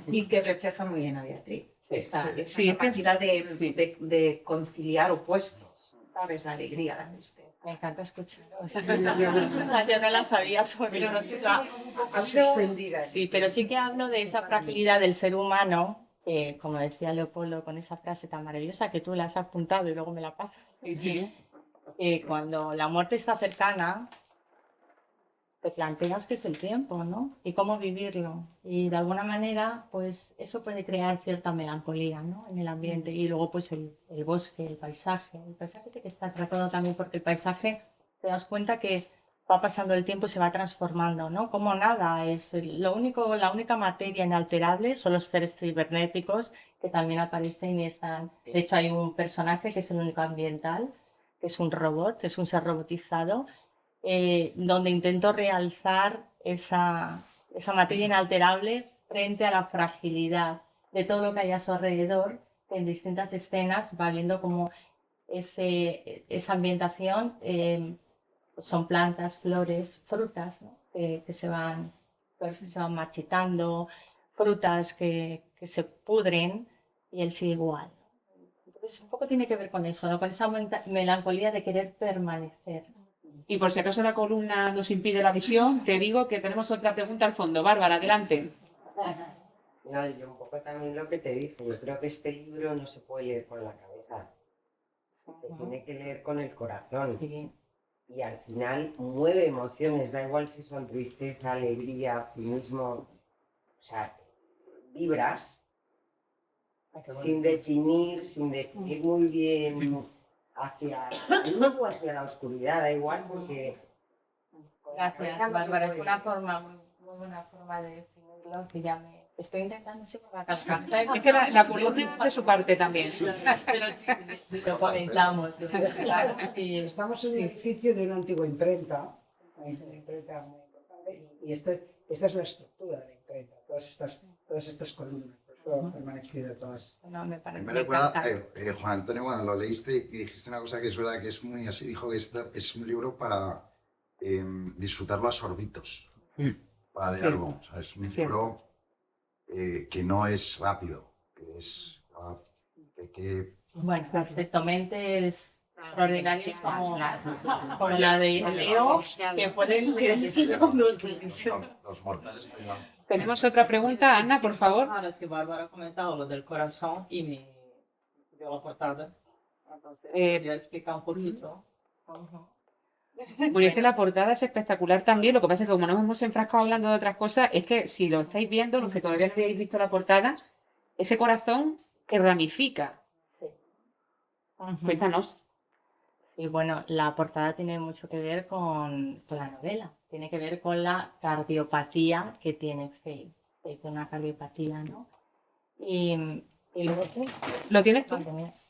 Y que refleja muy bien a Beatriz. Esa Sí, capacidad de conciliar opuestos, ¿sabes? La alegría, la tristeza. Me encanta escucharos. O sea, yo no la sabía sobre Pero no sé suspendida. Sí, pero sí que hablo de esa fragilidad del ser humano, que como decía Leopoldo con esa frase tan maravillosa que tú la has apuntado y luego me la pasas. Cuando la muerte está cercana, te planteas qué es el tiempo, ¿no? Y cómo vivirlo. Y de alguna manera, pues eso puede crear cierta melancolía, ¿no? En el ambiente. Y luego, pues el bosque, el paisaje. El paisaje sí que está tratado también porque el paisaje te das cuenta que va pasando el tiempo y se va transformando, ¿no? Como nada, la única materia inalterable son los seres cibernéticos que también aparecen y están. De hecho, hay un personaje que es el único ambiental, que es un robot, es un ser robotizado, donde intento realzar esa materia inalterable frente a la fragilidad de todo lo que hay a su alrededor, que en distintas escenas va viendo como esa ambientación son plantas, flores, frutas, ¿no? que se van marchitando, frutas que se pudren y él sigue igual. Entonces un poco tiene que ver con eso, ¿no? Con esa melancolía de querer permanecer. Y por si acaso la columna nos impide la visión, te digo que tenemos otra pregunta al fondo. Bárbara, adelante. No, yo un poco también lo que te dije, yo creo que este libro no se puede leer con la cabeza, se tiene que leer con el corazón. Sí. Y al final mueve emociones, da igual si son tristeza, alegría, optimismo, o sea, vibras sin definir muy bien hacia la luz o hacia la oscuridad, da igual porque... Gracias, Bárbara. Es una forma, muy buena forma de definirlo, que ya me estoy intentando siempre la cascar. Es que la columna es de su parte también. Pero sí, lo comentamos. Claro, sí. Estamos en el edificio de una antigua imprenta, una imprenta muy importante, y esta es la estructura de la imprenta, todas estas columnas, por eso han permanecido todas. No, me parece. Me recuerda, Juan Antonio, cuando lo leíste y dijiste una cosa que es verdad que es muy así, dijo que esto es un libro para disfrutarlo a sorbitos, para diálogo. O sea, es un libro que no es rápido, que es... Bueno, excepto mentes extraordinarias como la de Leo, que pueden leerse con los mortales. Tenemos otra pregunta, Ana, por favor. Claro, es que Bárbara ha comentado lo del corazón y me dio la portada. Entonces, quería explicar un poquito. Bueno, es que la portada es espectacular también. Lo que pasa es que como nos hemos enfrascado hablando de otras cosas, es que si lo estáis viendo, los que todavía no habéis visto la portada, ese corazón que ramifica. Cuéntanos. Y bueno, la portada tiene mucho que ver con la novela. Tiene que ver con la cardiopatía que tiene Faye. Faye tiene una cardiopatía, ¿no? Y luego... ¿Lo tienes tú?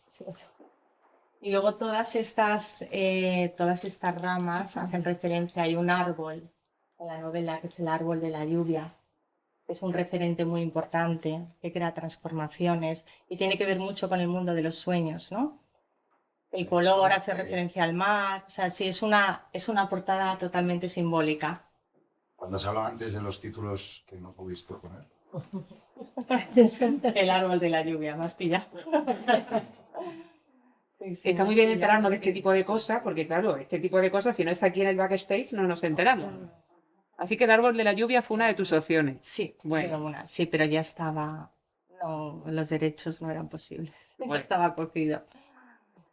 Sí. Y luego todas estas ramas hacen referencia, hay un árbol en la novela que es el árbol de la lluvia, que es un referente muy importante, que crea transformaciones y tiene que ver mucho con el mundo de los sueños, ¿no? El color hace referencia al mar, o sea, sí, es una portada totalmente simbólica. Cuando se hablaba antes de los títulos que no pudiste poner. El árbol de la lluvia, más pillado. Sí, está muy bien enterarnos de este tipo de cosas, porque claro, este tipo de cosas, si no está aquí en el backstage, no nos enteramos. Así que el árbol de la lluvia fue una de tus opciones. Sí, bueno. Sí, pero ya estaba... No, los derechos no eran posibles. Bueno. Estaba cogido.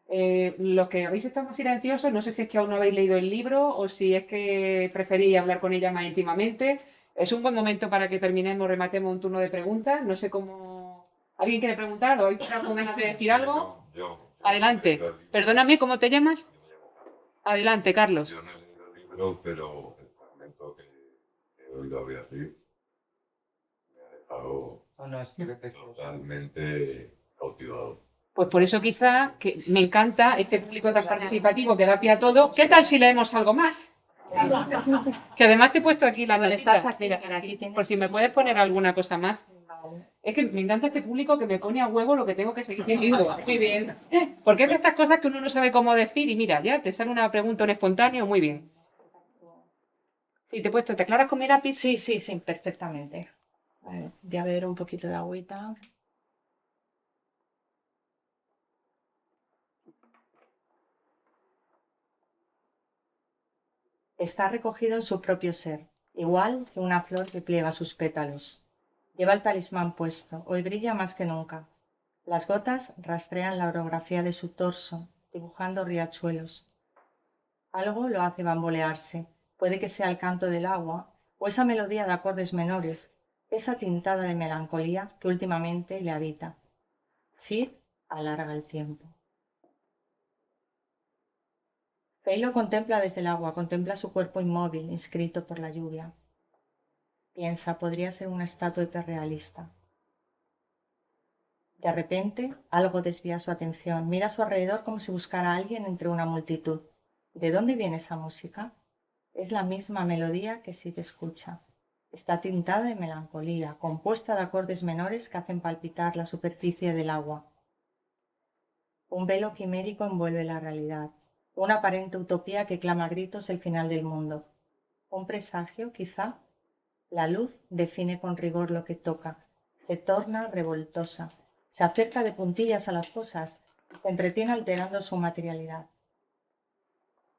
Los que habéis estado más silenciosos, no sé si es que aún no habéis leído el libro o si es que preferís hablar con ella más íntimamente. Es un buen momento para que terminemos, rematemos un turno de preguntas. No sé cómo... ¿Alguien quiere preguntar o hay ganas de decir algo? Adelante. Perdóname, ¿cómo te llamas? Adelante, Carlos. Yo no he leído el libro, pero el fragmento que he oído a Beatriz me ha dejado totalmente cautivado. Pues por eso quizá que me encanta este público tan participativo que da pie a todo. ¿Qué tal si leemos algo más? Que además te he puesto aquí la notita, por si me puedes poner alguna cosa más. Es que me encanta este público que me pone a huevo lo que tengo que seguir diciendo. Muy bien. Porque es de estas cosas que uno no sabe cómo decir y mira, ya te sale una pregunta, un espontáneo, muy bien. Sí, te he puesto, ¿te aclaras con mi lápiz? Sí, perfectamente. A ver, voy a beber un poquito de agüita. Está recogido en su propio ser, igual que una flor que pliega sus pétalos. Lleva el talismán puesto, hoy brilla más que nunca. Las gotas rastrean la orografía de su torso, dibujando riachuelos. Algo lo hace bambolearse, puede que sea el canto del agua o esa melodía de acordes menores, esa tintada de melancolía que últimamente le habita. Sid alarga el tiempo. Faye lo contempla desde el agua, contempla su cuerpo inmóvil, inscrito por la lluvia. Piensa, podría ser una estatua hiperrealista. De repente, algo desvía su atención. Mira a su alrededor como si buscara a alguien entre una multitud. ¿De dónde viene esa música? Es la misma melodía que Sid escucha. Está tintada de melancolía, compuesta de acordes menores que hacen palpitar la superficie del agua. Un velo quimérico envuelve la realidad. Una aparente utopía que clama a gritos el final del mundo. Un presagio, quizá. La luz define con rigor lo que toca. Se torna revoltosa. Se acerca de puntillas a las cosas y se entretiene alterando su materialidad.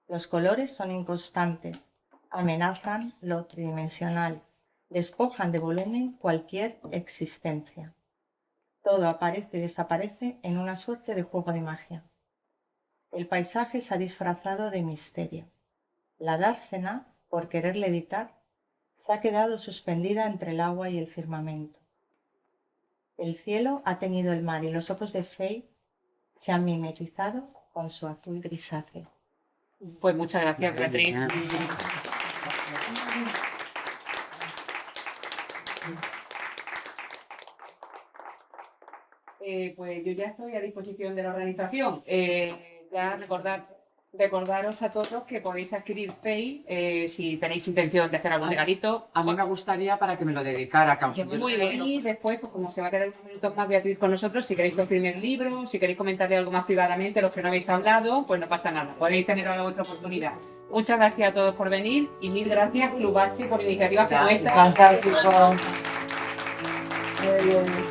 Los colores son inconstantes, amenazan lo tridimensional, despojan de volumen cualquier existencia. Todo aparece y desaparece en una suerte de juego de magia. El paisaje se ha disfrazado de misterio. La dársena, por querer levitar, se ha quedado suspendida entre el agua y el firmamento. El cielo ha teñido el mar y los ojos de Faye se han mimetizado con su azul grisáceo. Pues muchas gracias, Beatriz. Pues yo ya estoy a disposición de la organización. Ya recordaros a todos que podéis adquirir Faye si tenéis intención de hacer algún regalito. A mí me gustaría para que me lo dedicara. Muy bien. Y después, pues como se va a quedar unos minutos más Beatriz con nosotros, si queréis que os firme el libro, si queréis comentarle algo más privadamente, los que no habéis hablado, pues no pasa nada. Podéis tener ahora otra oportunidad. Muchas gracias a todos por venir y mil gracias Club H por iniciativas como esta. Fantástico. Muy bien.